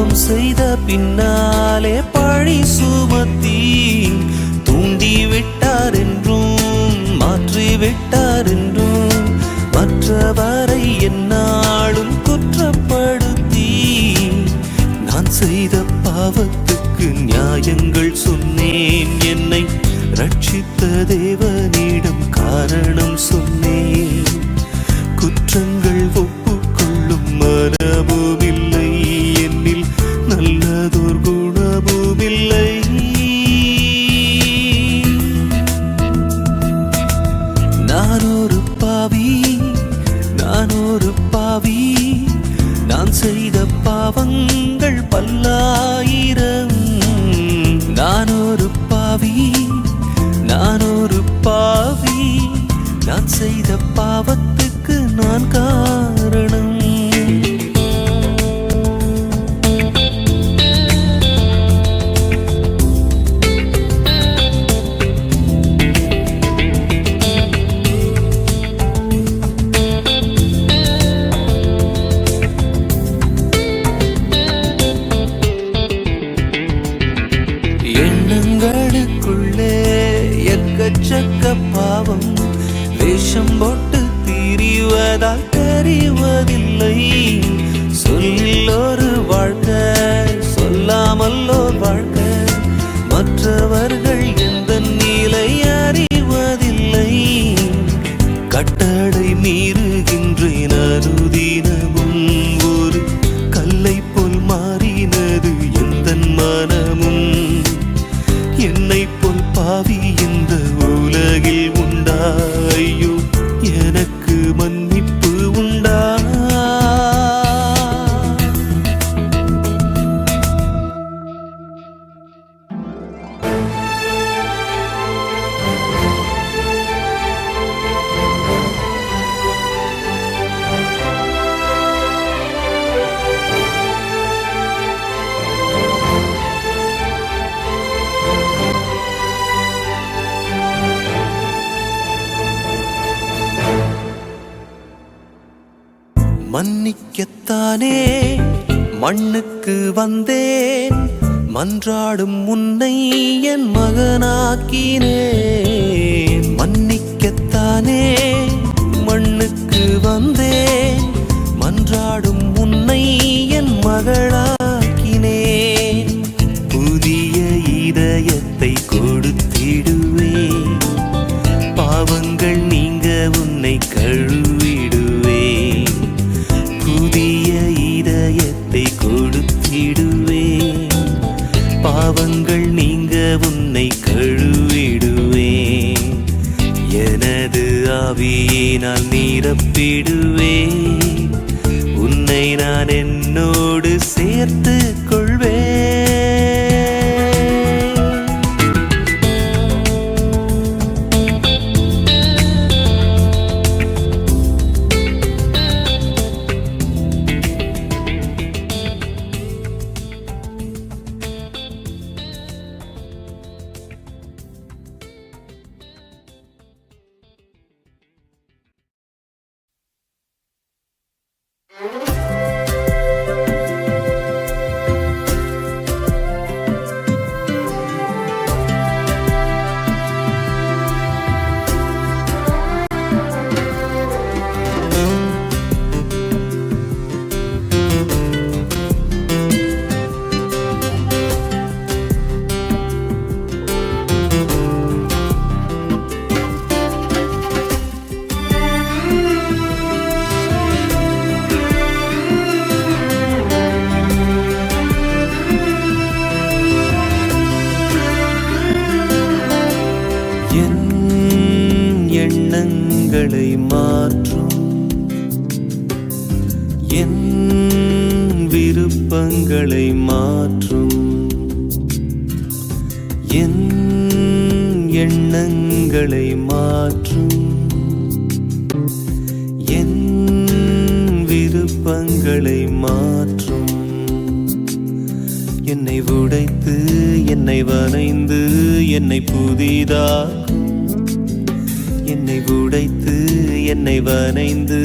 பாவம் செய்த பின்னாலே பழி சுமத்தி தூண்டி விட்டார் என்றும் மாற்றி விட்டார் என்றும் மற்றவரை என்னாலும் குற்றப்படுத்தி நான் செய்த பாவத்துக்கு நியாயங்கள் சொன்னேன். என்னை ரட்சித்த தேவனிடம் காரணம் சொன்னேன். குற்றங்கள் ஒப்புக்கொள்ளும் மனமுமில்லை, என்னில் நல்லதோர் குணமுமில்லை. நான் ஒரு பாவி, நான் ஒரு பாவி, நான் செய்த பாவங்கள் பல்லாயிரம். நான் ஒரு பாவி, நான் ஒரு பாவி, நான் செய்த பாவத்துக்கு நான் காரணம். எண்ணங்களுக்குள்ளே எக்கச்சக்க பாவம் வேஷம் போட்டு திரிவதால் தெரிவதில்லை. சொல்லில் ஒரு வாழ்க்கை, சொல்லாமல் ஒரு வாழ்க்கை, மற்றவர்கள் எந்த நிலை அறிவதில்லை. கட்டளை மீறுகின்றேன் அனுதினமும், ஒரு கல்லை போல் மாறினது எந்த மனமும். என்னை போல் பாவி இந்த உலகில் உண்டா? ஐயோ, எனக்கு மன்னிப்பு உண்டா? மன்னிக்கத்தானே மண்ணுக்கு வந்தேன், மன்றாடும் உன்னை என் மகனாக்கினேன். மன்னிக்கத்தானே மண்ணுக்கு வந்தேன், மன்றாடும் உன்னை என் மகளாக்கினேன். புதிய இதயத்தை கொடுத்திடுவேன், பாவங்கள் நீங்க உன்னை கழுவிடுவேன். புதிய இதயத்தை கொடுத்திடுவேன், பாவங்கள் நீங்க உன்னை கழுவிடுவேன். எனது ஆவியினால் நிரப்பிடுவேன், உன்னை நான் என்னோடு சேர்த்து கொள்வேன். எண்ணங்களை மாற்றும், என் விருப்பங்களை மாற்றும். என் எண்ணங்களை மாற்றும், என் விருப்பங்களை மாற்றும். என்னை உடைத்து என்னை வரைந்து என்னை புதிதாக்கும். என்னை உடைத்து என்னை வரைந்து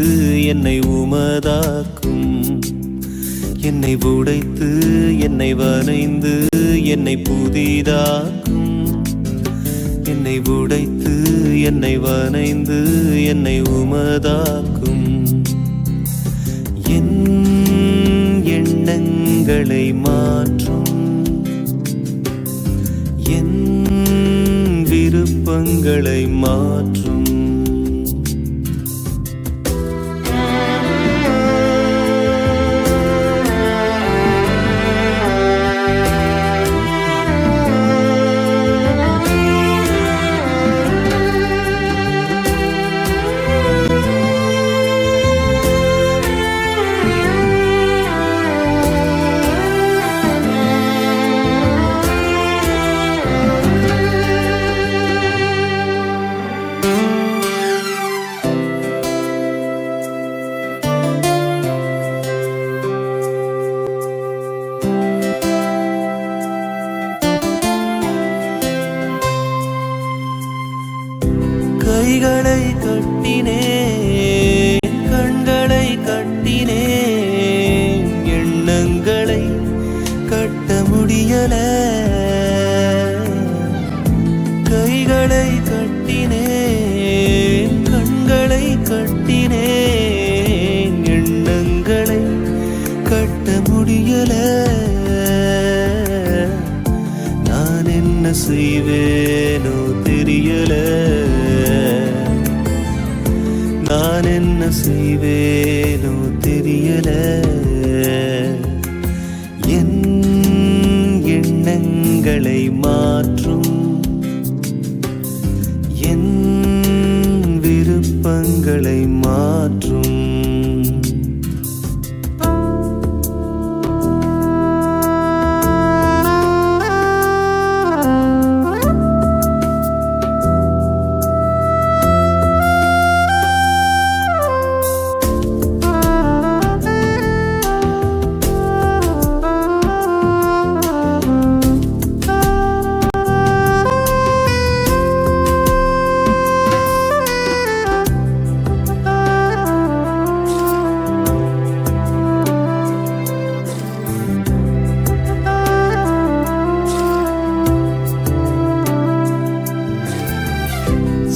என்னை உமதாக்கும். என்னை உடைத்து என்னை வரைந்து என்னை புதிதாக்கும். என்னை உடைத்து என்னை வரைந்து என்னை உமதாக்கும். என் எண்ணங்களை மாற்றும், என் விருப்பங்களை மாற்றும். கைகளை கட்டினேன், கண்களை கட்டினேன், எண்ணங்களை கட்ட முடியல. கைகளை கட்டினேன், கண்களை கட்டினேன், எண்ணங்களை கட்ட முடியல. நான் என்ன செய்வேனோ தெரியல, நான் என்ன செய்வேனோ தெரியல. என் எண்ணங்களை மாற்றும், என் விருப்பங்களை மாற்றும்.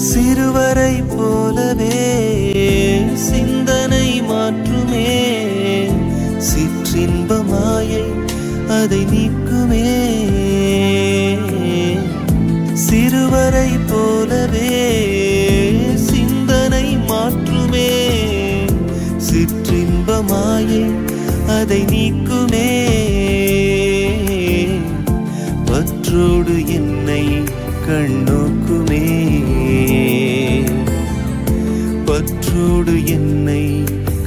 சிறுவரை போலவே சிந்தனை மாற்றுமே, சிற்றின்ப மாயை அதை நீக்குமே. சிறுவரை போலவே சிந்தனை மாற்றுமே, சிற்றின்ப மாயை அதை நீக்குமே. பற்றோடு என்னை கண்ணோக்குமே, பற்றோடு என்னை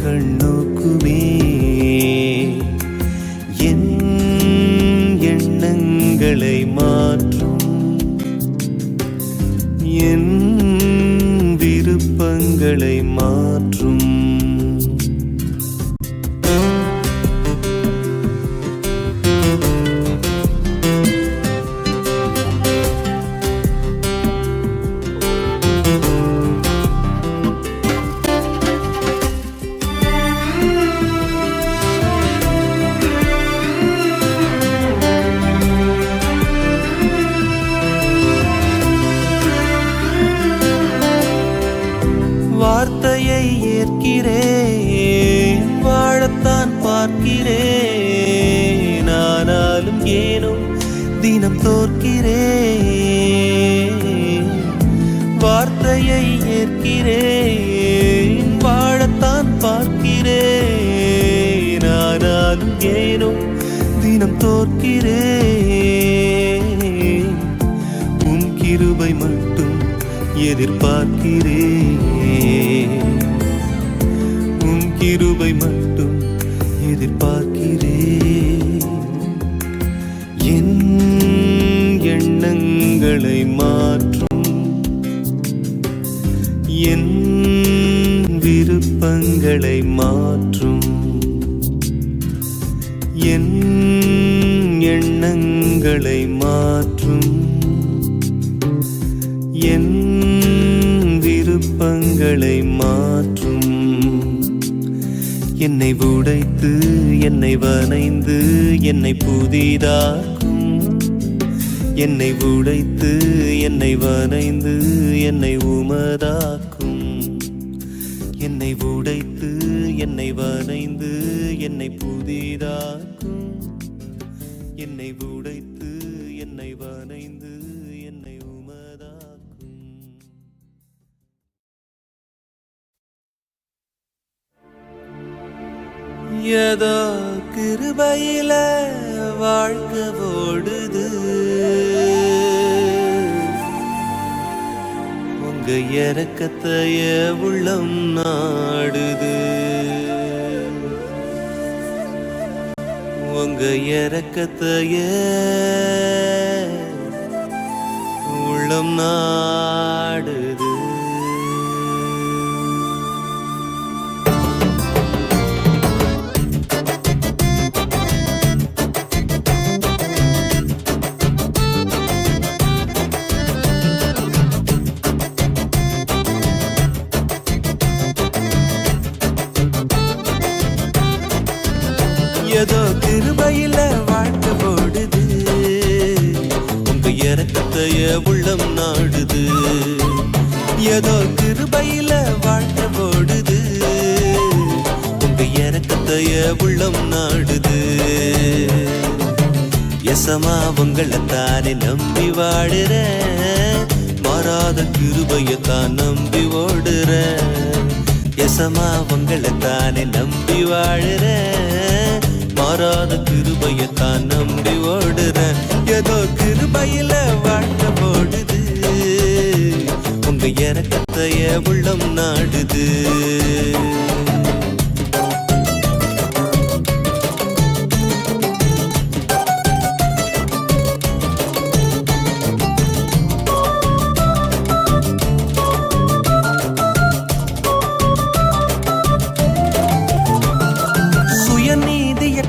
கண்ணோக்குமே. என் எண்ணங்களை மாற்றும், என் விருப்பங்களை மாற்றும். வார்த்தையை ஏற்கிறேன், வாழத்தான் பார்க்கிறேன், ஆனாலும் ஏனோ தினம் தோற்கிறேன். வார்த்தையை ஏற்கிறேன், வாழத்தான் பார்க்கிறேன், ஆனாலும் ஏனோ தினம் தோற்கிறேன். உன் கிருபை மட்டும் எதிர்பார்க்கிறேன், உன் கிருபை மட்டும் எதிர்பார்க்கிறேன். என் எண்ணங்களை மாற்றும், என் விருப்பங்களை மாற்றும். என் எண்ணங்களை மாற்றும், என் விருப்பங்களை மாற்றும். என்னை உடைத்து என்னை வனைந்து என்னை புதிதாக்கும். என்னை உடைத்து என்னை வனைந்து என்னை உமதாக்கும். என்னை உடைத்து என்னை வனைந்து என்னை புதிதாக்கும். என்னை உடைத்து என்னை வனைந்து என்னை உமதாக்கும். ஏதோ கிருபையில வாழ்க்கை ஓடுது. உங்க இரக்கத்தைய உள்ளம் நாடுது. உங்க இரக்கத்தைய உள்ளம் நாடுது. ஏதோ கிருபையில வாழ்க்கை ஓடுது. உங்க இரக்கத்தைய உள்ளம் நாடுது. ஏதோ கிருபையில வாழ்க்கை ஓடுது. உங்க இரக்கத்தைய உள்ளம் நாடுது. எசமா உங்களைத்தானே நம்பி வாடுற. மாறாத கிருபையத்தான் நம்பி ஓடுற. எசமா உங்களைத்தானே நம்பி வாழுற. மாறாத கிருபையத்தான் நம்பி ஓடுற. ஏதோ கிருபையில வாழ்க்கை போடுது. உங்க இரக்கத்தைய உள்ளம் நாடுது.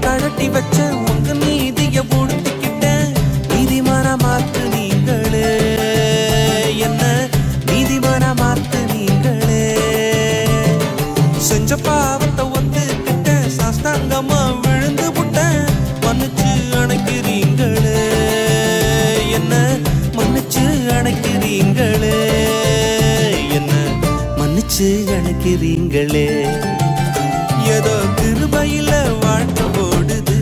கழட்டி வச்ச உங்க நீதிய உடுத்திக்கிட்ட நீதிமான மாத்து நீங்களே. என்ன நீதிமான மாத்து நீங்களே. செஞ்ச பாவத்தை ஒத்துக்கிட்ட சாஸ்தாங்கமா விழுந்து விட்ட மன்னிச்சு அணைக்கிறீங்களே. என்ன மன்னிச்சு அணைக்கிறீங்களே. என்ன மன்னிச்சு அணைக்கிறீங்களே. ஏதோ கிருபையில வாழ்க்கை ஓடுது.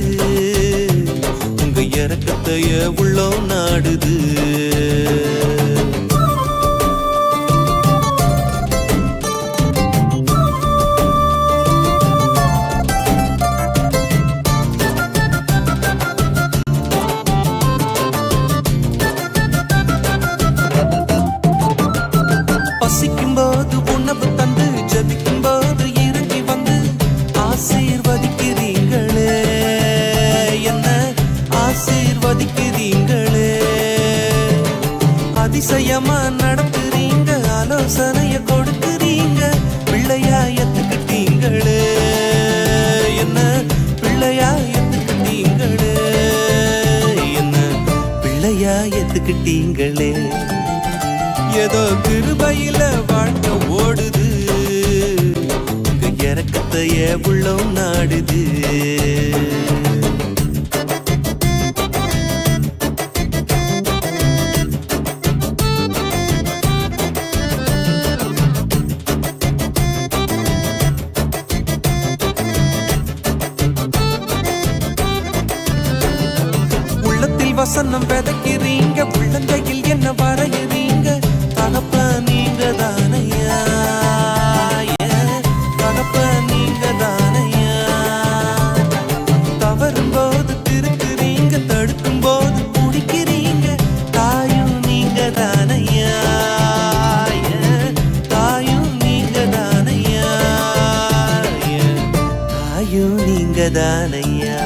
உங்க இரக்கத்தைய உள்ளம் நாடுது. பசிக்கும் போது உணவு தந்து ஜபிக்கும் போது இறங்கி வந்து ஆசீர்வதிக்கிறீங்களே. என்ன ஆசீர்வதிக்கிறீங்களே. அதிசயமா நடத்துறீங்க. ஆலோசனைய கொடுக்குறீங்க. பிள்ளையா எத்துக்கிட்டீங்களே. என்ன பிள்ளையா எத்துக்கிட்டீங்களே. என்ன பிள்ளையா எத்துக்கிட்டீங்களே. ஏதோ கிருபையில வாழ்க்கை ஓடுது. உங்க இரக்கத்தைய உள்ளம் நாடுது. உள்ளத்தில் வசனம் விதைக்கிறீங்க. உள்ளங்கையில் என்ன வரைகிறீங்க. தகப்ப நீங்க தானையா. தகப்ப நீங்க தானையா. தவறும் போது திருக்குறீங்க. தடுக்கும் போது குடிக்கிறீங்க. தாயும் நீங்க தானையா. தாயும் நீங்க தானையா. தாயும் நீங்க தானையா.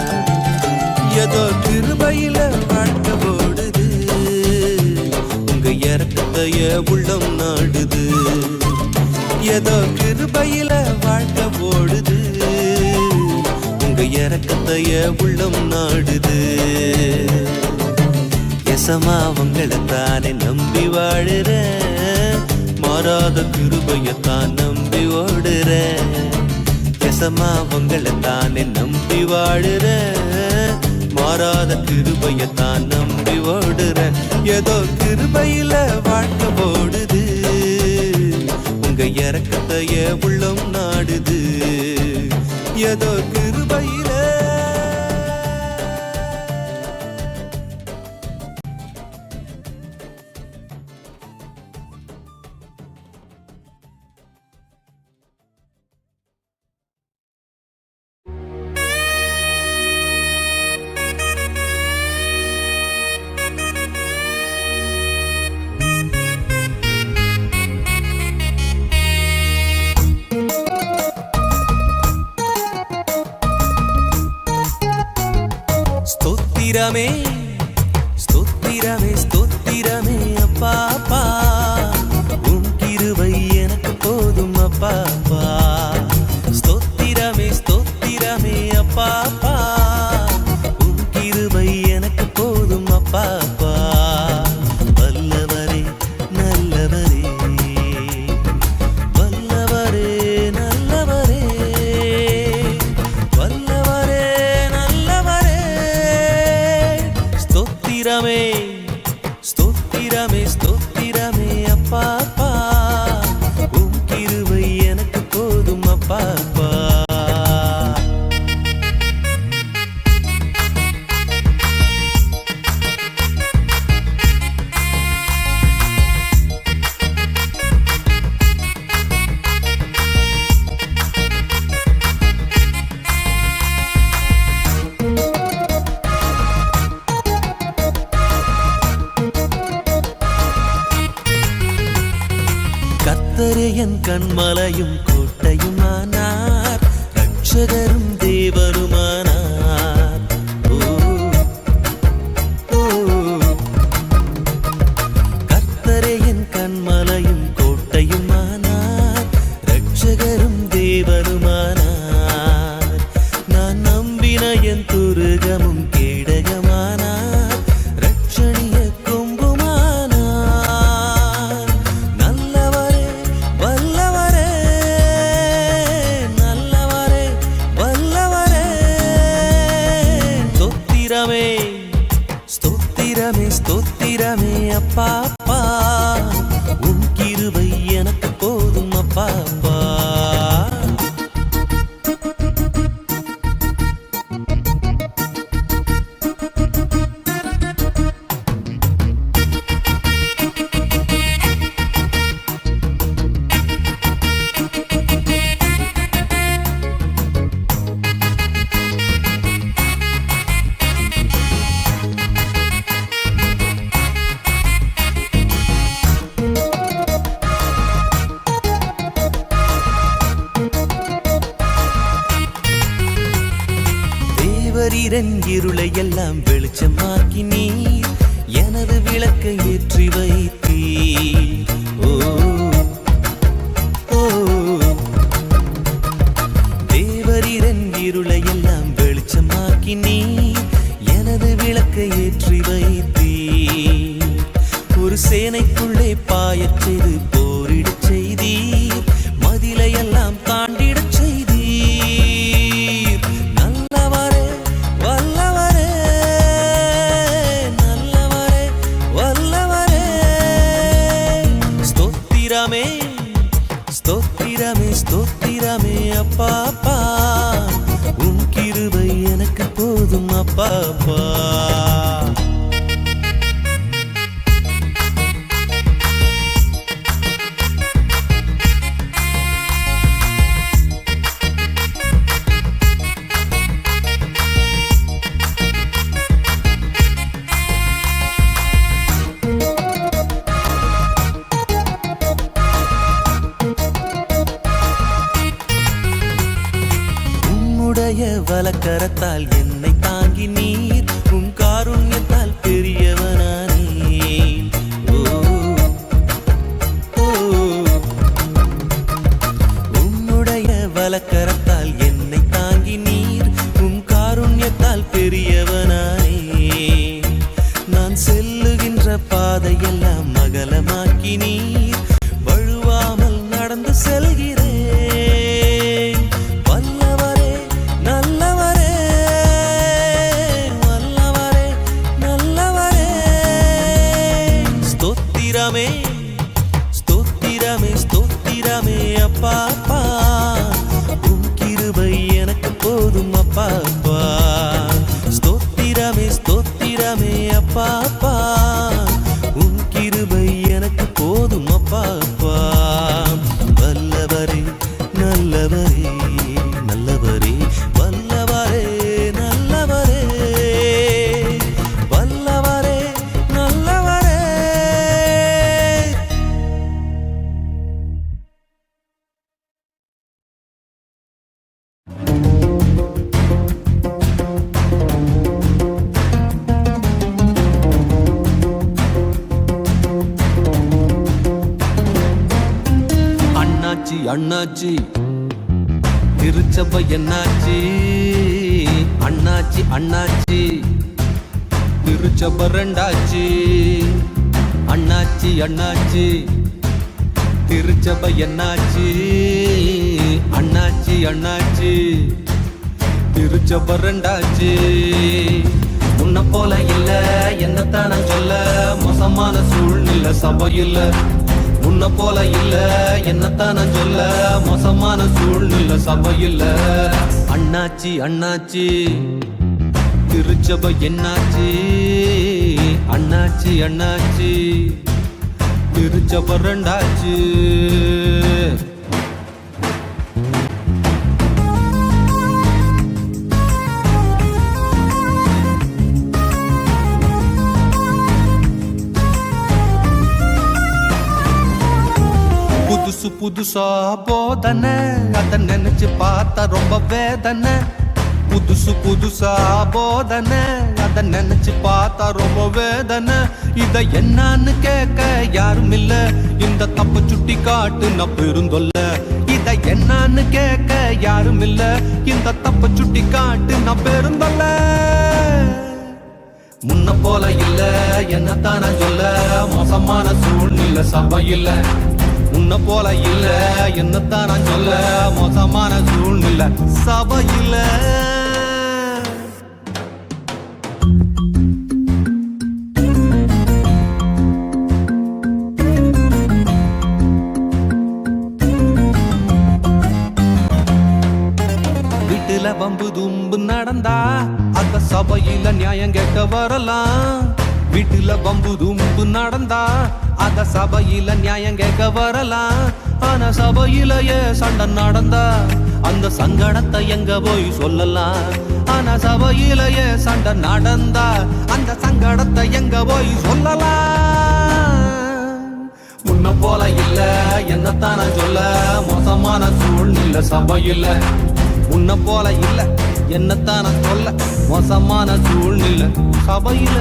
ஏதோ கிருபையில வாழ்க்கை ஓடுது. உங்க இரக்கத்தைய உள்ளம் நாடுது. ஏதோ கிருபையில வாழ்க்கை ஓடுது. உங்க இரக்கத்தைய உள்ளம் நாடுது. எசமா உங்களைத்தானே நம்பி வாழுற. மாறாத கிருபையத்தான் நம்பி ஓடுற. ஏசம்மா உங்களை தானே நம்பி வாழுற, மாறாத கிருபையத்தான் நம்பி ஓடுற. ஏதோ கிருபையில வாழ்க்கை ஓடுது, உங்க இறக்கத்தைய உள்ளம் நாடுது. ஏதோ கிருபையில ஸ்தோத்திரமே ஸ்தோத்திரமே ஸ்தோத்திரமே அப்பா அப்பா, உம் கிருபை எனக்கு போதும் அப்பா அப்பா. ஸ்தோத்திரமே ஸ்தோத்திரமே அப்பா அப்பா, உம் கிருபை எனக்கு போதும் அப்பா அப்பா. வல்லவரே நல்லவரே, வல்லவரே நல்லவரே, வல்லவரே நல்லவரே. ஸ்தோத்திரமே ஸ்தோத்திரமே ஸ்தோத்திரமே அப்பா அப்பா, உம் கிருபை எனக்கு போதும் அப்பா அப்பா. கர்த்தரே என் கண்மலையும் கோட்டையுமானார், ரட்சகரும் தேவருமானார். ஓ ஓ, கர்த்தரே என் கண்மலையும் கோட்டையுமானார், ரட்சகரும் தேவருமானார். நான் நம்பின என் துருகமும் கேடகமானார், ரட்சணிய கொம்புமானார். நல்லவரே வல்லவரே, நல்லவரே வல்லவரே. ஸ்தோத்திரமே ஸ்தோத்திரமே ஸ்தோத்திரமே அப்பா அப்பா, உம் கிருபை எனக்கு போதும் அப்பா அப்பா. தேவரீரன் இருளை எல்லாம் வெளிச்சமாக்கி நீர் எனது விளக்கை ஏற்றி வைத்தீர். ஓ ஓ, தேவரீரன் இருளை எல்லாம் வெளிச்சமாக்கி நீர் எனது விளக்கை ஏற்றி வைத்தீர். ஒரு சேனைக்குள்ளே பாயச் செய்து போரிடச் செய்தீர், மதிலையெல்லாம் தாண்டிடச் செய்தீர். நல்லவரே வல்லவரே, நல்லவரே வல்லவரே. ஸ்தோத்திரமே ஸ்தோத்திரமே ஸ்தோத்திரமே அப்பா அப்பா, உம் கிருபை எனக்கு போதும் அப்பா அப்பா. உம்முடைய வலக்கரத்தால் என்னை தாங்கி நீர், உம் காருண்யத்தால் பெரியவனானேன். ஓ ஓ, உம்முடைய வலக்கரத்தால் என்னை தாங்கி நீர், உம் காருண்யத்தால் பெரியவனானேன். நான் செல்லுகின்ற பாதையெல்லாம் அகலமாக்கி நீர், வழுவாமல் நடந்து செல்கிறேன். வல்ல ஸ்தோத்திரமே ஸ்தோத்திரமே ஸ்தோத்திரமே அப்பா அப்பா உம் கிருபை எனக்கு போதும் அப்பா அப்பா ஸ்தோத்திரமே ஸ்தோத்திரமே அப்பா அப்பா உம் கிருபை எனக்கு போதும் அப்பா அப்பா வல்லவரே நல்லவரே நல்லவரே வல்லவரே நல்லவரே வல்லவரே நல்லவரே அண்ணாச்சி அண்ணாச்சி திருச்சபை என்னாச்சி அண்ணாச்சி அண்ணாச்சி திருச்சபை ரெண்டாச்சி அண்ணாச்சி அண்ணாச்சி திருச்சபை என்னாச்சி அண்ணாச்சி அண்ணாச்சி திருச்சபை ரெண்டாச்சி உன்னை போல இல்ல என்னத்தான சொல்ல மோசமான சூழ்நிலை சபையில் உன்னை போல இல்ல என்னத்தான சொல்ல மோசமான சூழ்நிலை சபையில் அண்ணாச்சி அண்ணாச்சி திருச்சபை என்னாச்சி அண்ணாச்சி அண்ணாச்சி திருச்சபை ரெண்டாச்சி புதுசு புதுசா போதனை அத நினைச்சு பார்த்தா ரொம்ப வேதனை புதுசு புதுசா போதனை அத நினைச்சு பார்த்தா ரொம்ப வேதனை இத என்னன்னு கேட்க யாரும் இல்ல இந்த தப்ப சுட்டி காட்டு நான் பெருந்தொல்ல இத என்னன்னு கேட்க யாரும் இல்ல இந்த தப்ப சுட்டி காட்டு நான் பெருந்தொல்ல முன்ன போல இல்ல என்னத்தான சொல்ல மோசமான சூழ்நிலை சபையில் உன்னை போல இல்ல என்னத்தான் நான் சொல்ல மோசமான சூழ்நிலை சபையில் வீட்டுல வம்பு தும்பு நடந்தா அந்த சபையில நியாயம் கேட்க வரலாம் வீட்டுல வம்பு தும்பு நடந்தா அத சபையில நியாயம் கேட்க வரலாம் ஆனா சபையிலேயே சண்டை நடந்தா அந்த சங்கடத்தை எங்க போய் சொல்லலாம் ஆனா சபையிலேயே சண்டை நடந்தா அந்த சங்கடத்தை எங்க போய் சொல்லலாம் உன்னை போல இல்ல என்னத்தான சொல்ல மோசமான சூழ்நிலை சபையில் உன்னை போல இல்ல என்னத்தான சொல்ல மோசமான சூழ்நிலை சபையில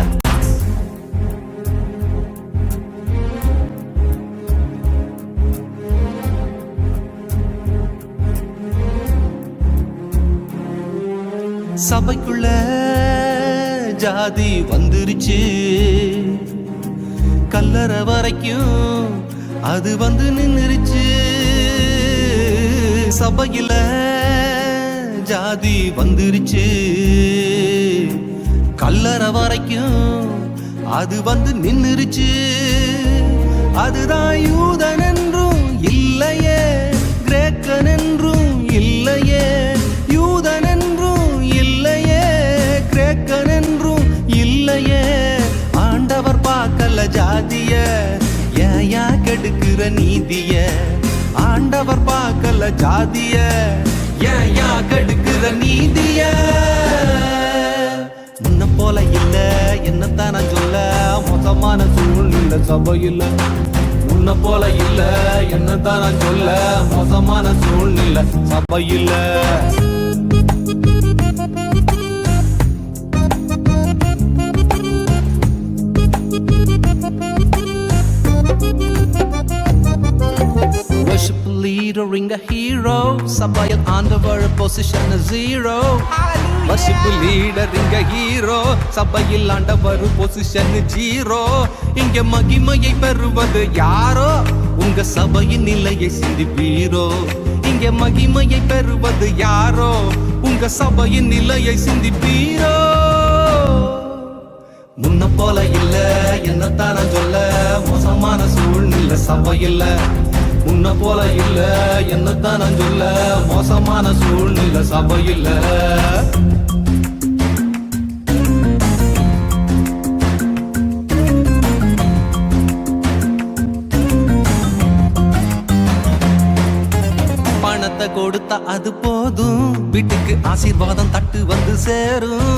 சபைக்குள்ள ஜாதி வந்துருச்சு கல்லறை வரைக்கும் அது வந்து நின்னுருச்சு சபையில ஜாதி வந்துருச்சு கல்லறை வரைக்கும் அது வந்து நின்னுருச்சு அதுதான் யூதன் என்றும் இல்லையே கிரேக்கன் என்றும் இல்லையே யூதன் என்றும் இல்லையே கிரேக்கன் என்றும் இல்லையே ஆண்டவர் பார்க்கல ஜாதிய ஏயா கெடுக்கிற நீதிய ஆண்டவர் பார்க்கல ஜாதிய ஏயா கெடுக்கிற நீதிய முன்ன போல இல்ல என்னத்தான சொல்ல மோசமான சூழ்நிலை சபையில் உன்னை போல இல்ல என்னத்தான சொல்ல மோசமான சூழ்நிலை சபையில் Worship leader ring a hero சபையில் ஆண்டவர் position 0 Worship leader ring a hero சபையில் ஆண்டவர் பொசிஷன் 0 இங்க மகிமையை பெறுவது யாரோ உங்க சபையின் நிலையை சிந்திப்பீரோ இங்க மகிமையை பெறுவது யாரோ உங்க சபையின் நிலையை சிந்திப்பீரோ முன்ன போல இல்ல என்னத்தான் நான் சொல்ல மோசமான சூழ்நிலை சபை இல்ல முன்ன போல இல்ல என்னத்தான் நான் சொல்ல மோசமான சூழ்நிலை சபை இல்ல பணத்தை கொடுத்தா அது போதும் வீட்டுக்கு ஆசீர்வாதம் தட்டு வந்து சேரும்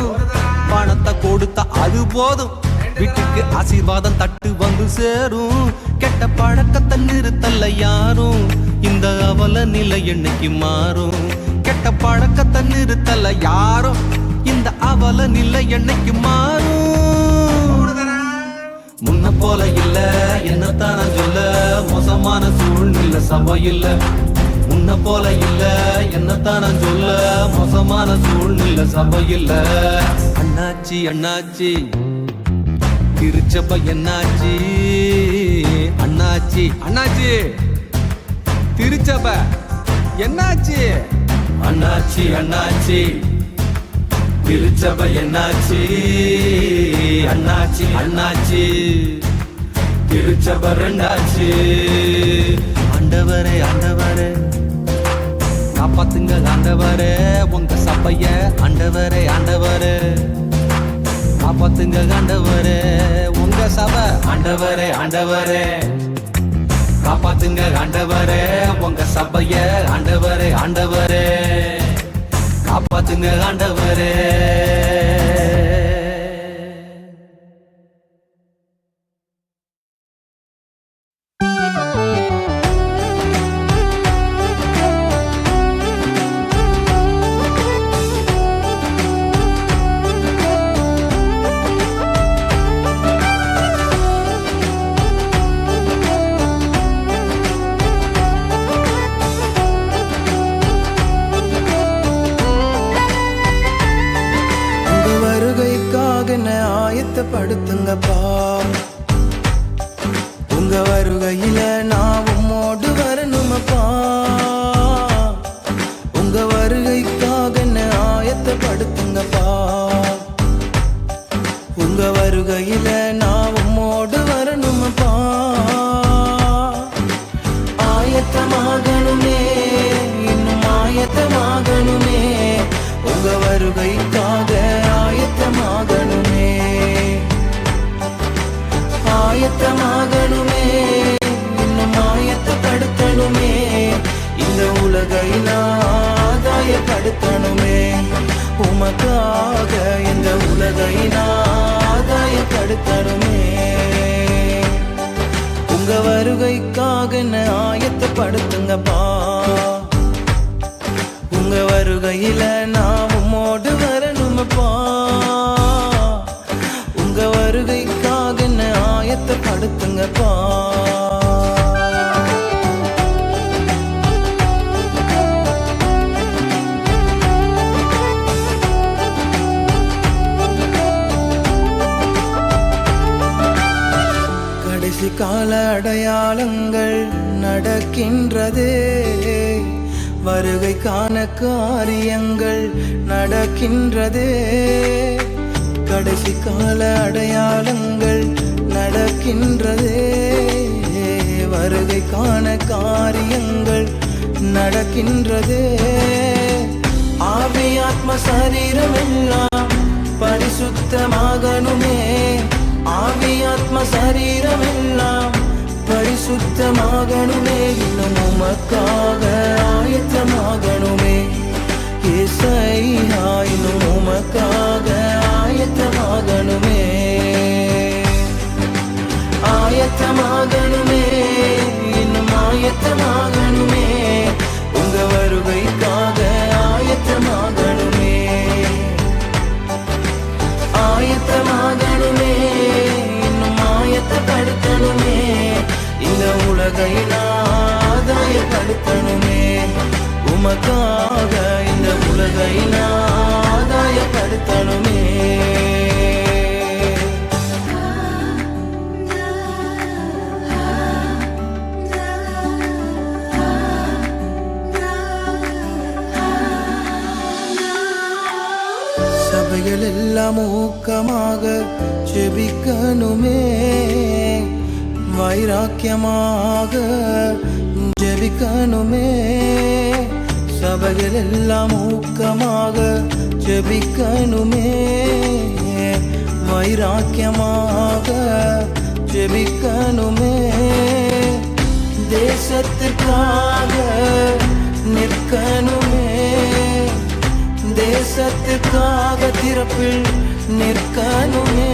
பணத்தை கொடுத்தா அது போதும் வீட்டுக்கு ஆசீர்வாதம் தட்டு வந்து சேரும் கெட்ட பழக்கத்தை நிறுத்தல யாரும் இந்த அவல நிலை என்னைக்கு மாறும் கெட்ட பழக்கத்தை நிறுத்தல யாரும் இந்த அவல நிலை என்னைக்கு மாறும் முன்ன போல இல்ல என்னத்தான் நான் சொல்ல மோசமான சூழ்நிலை சபை இல்ல முன்ன போல இல்ல என்னத்தான் நான் சொல்ல மோசமான சூழ்நிலை சபை இல்ல அண்ணாச்சி அண்ணாச்சி திருச்சபை என்னாச்சி அண்ணாச்சி அண்ணாச்சி திருச்சபை என்னாச்சி அண்ணாச்சி அண்ணாச்சி திருச்சபை என்னாச்சி அண்ணாச்சி அண்ணாச்சி திருச்சபை ரெண்டாச்சி ஆண்டவரே ஆண்டவரே காப்பாத்துங்க ஆண்டவரே உங்க சபைய ஆண்டவரே ஆண்டவரே காப்பாத்துங்க ஆண்டவரே உங்க சபை ஆண்டவரே ஆண்டவரே காப்பாத்துங்க ஆண்டவரே உங்க சபைய ஆண்டவரே ஆண்டவரே காப்பாத்துங்க ஆண்டவரே ஆயத்தப்படுத்துங்கப்பா உங்க வருகையில நான் உம்மோடு வரணுமப்பா உங்க வருகைக்காக என்ன ஆயத்தப்படுத்துங்கப்பா உங்க வருகையில நான் உம்மோடு வரணுமப்பா ஆயத்தமாகணுமே இன்னும் ஆயத்தமாகணுமே உங்க வருகைக்காக ஆயத்தமாகணுமே ஆயத்தமாகணுமே இன்னும் ஆயத்தப்படுத்தணுமே இந்த உலகை ஆதாயப்படுத்தணுமே உமக்காக இந்த உலகை ஆதாயப்படுத்தணுமே உங்க வருகைக்காக என்ன ஆயத்தப்படுத்துங்கப்பா உங்க வருகையில நான் உம்மோடு வரணுமப்பா உங்க வருகைக்காக என்ன ஆயத்தப்படுத்துங்கப்பா கடைசி கால அடையாளங்கள் நடக்கின்றதே வருகைக்கான காரியங்கள் நடக்கின்றதே கடைசி கால அடையாளங்கள் நடக்கின்றதே வருகைக்கான காரியங்கள் நடக்கின்றதே ஆவி ஆத்ம சரீரம் எல்லாம் பரிசுத்தமாகணுமே ஆவி ஆத்ம சரீரம் எல்லாம் பரிசுத்தமாகணுமே இன்னும் உமக்காக ஆயத்தமாகணுமே ஏசையா இன்னும் உமக்காக ஆயத்தமாகணுமே ஆயத்தமாகணுமே இன்னும் ஆயத்தமாகணுமே உங்க வருகைக்காக ஆயத்தமாகணுமே ஆயத்தமாகணுமே இன்னும் ஆயத்தப்படுத்தணுமே இந்த உலகை ஆதாயப்படுத்தணுமே உமக்காக இந்த உலகை ஆதாயப்படுத்தணுமே சபைகள் எல்லாம் ஊக்கமாக ஜெபிக்கணுமே, வைராக்கியமாக ஜெபிக்கணுமே. சபைகள் எல்லாம் ஊக்கமாக ஜெபிக்கணுமே, வைராக்கியமாக ஜெபிக்கணுமே. தேசத்திற்காக நிற்கணுமே, தேசத்திற்காக திறப்பில் நிற்கணுமே.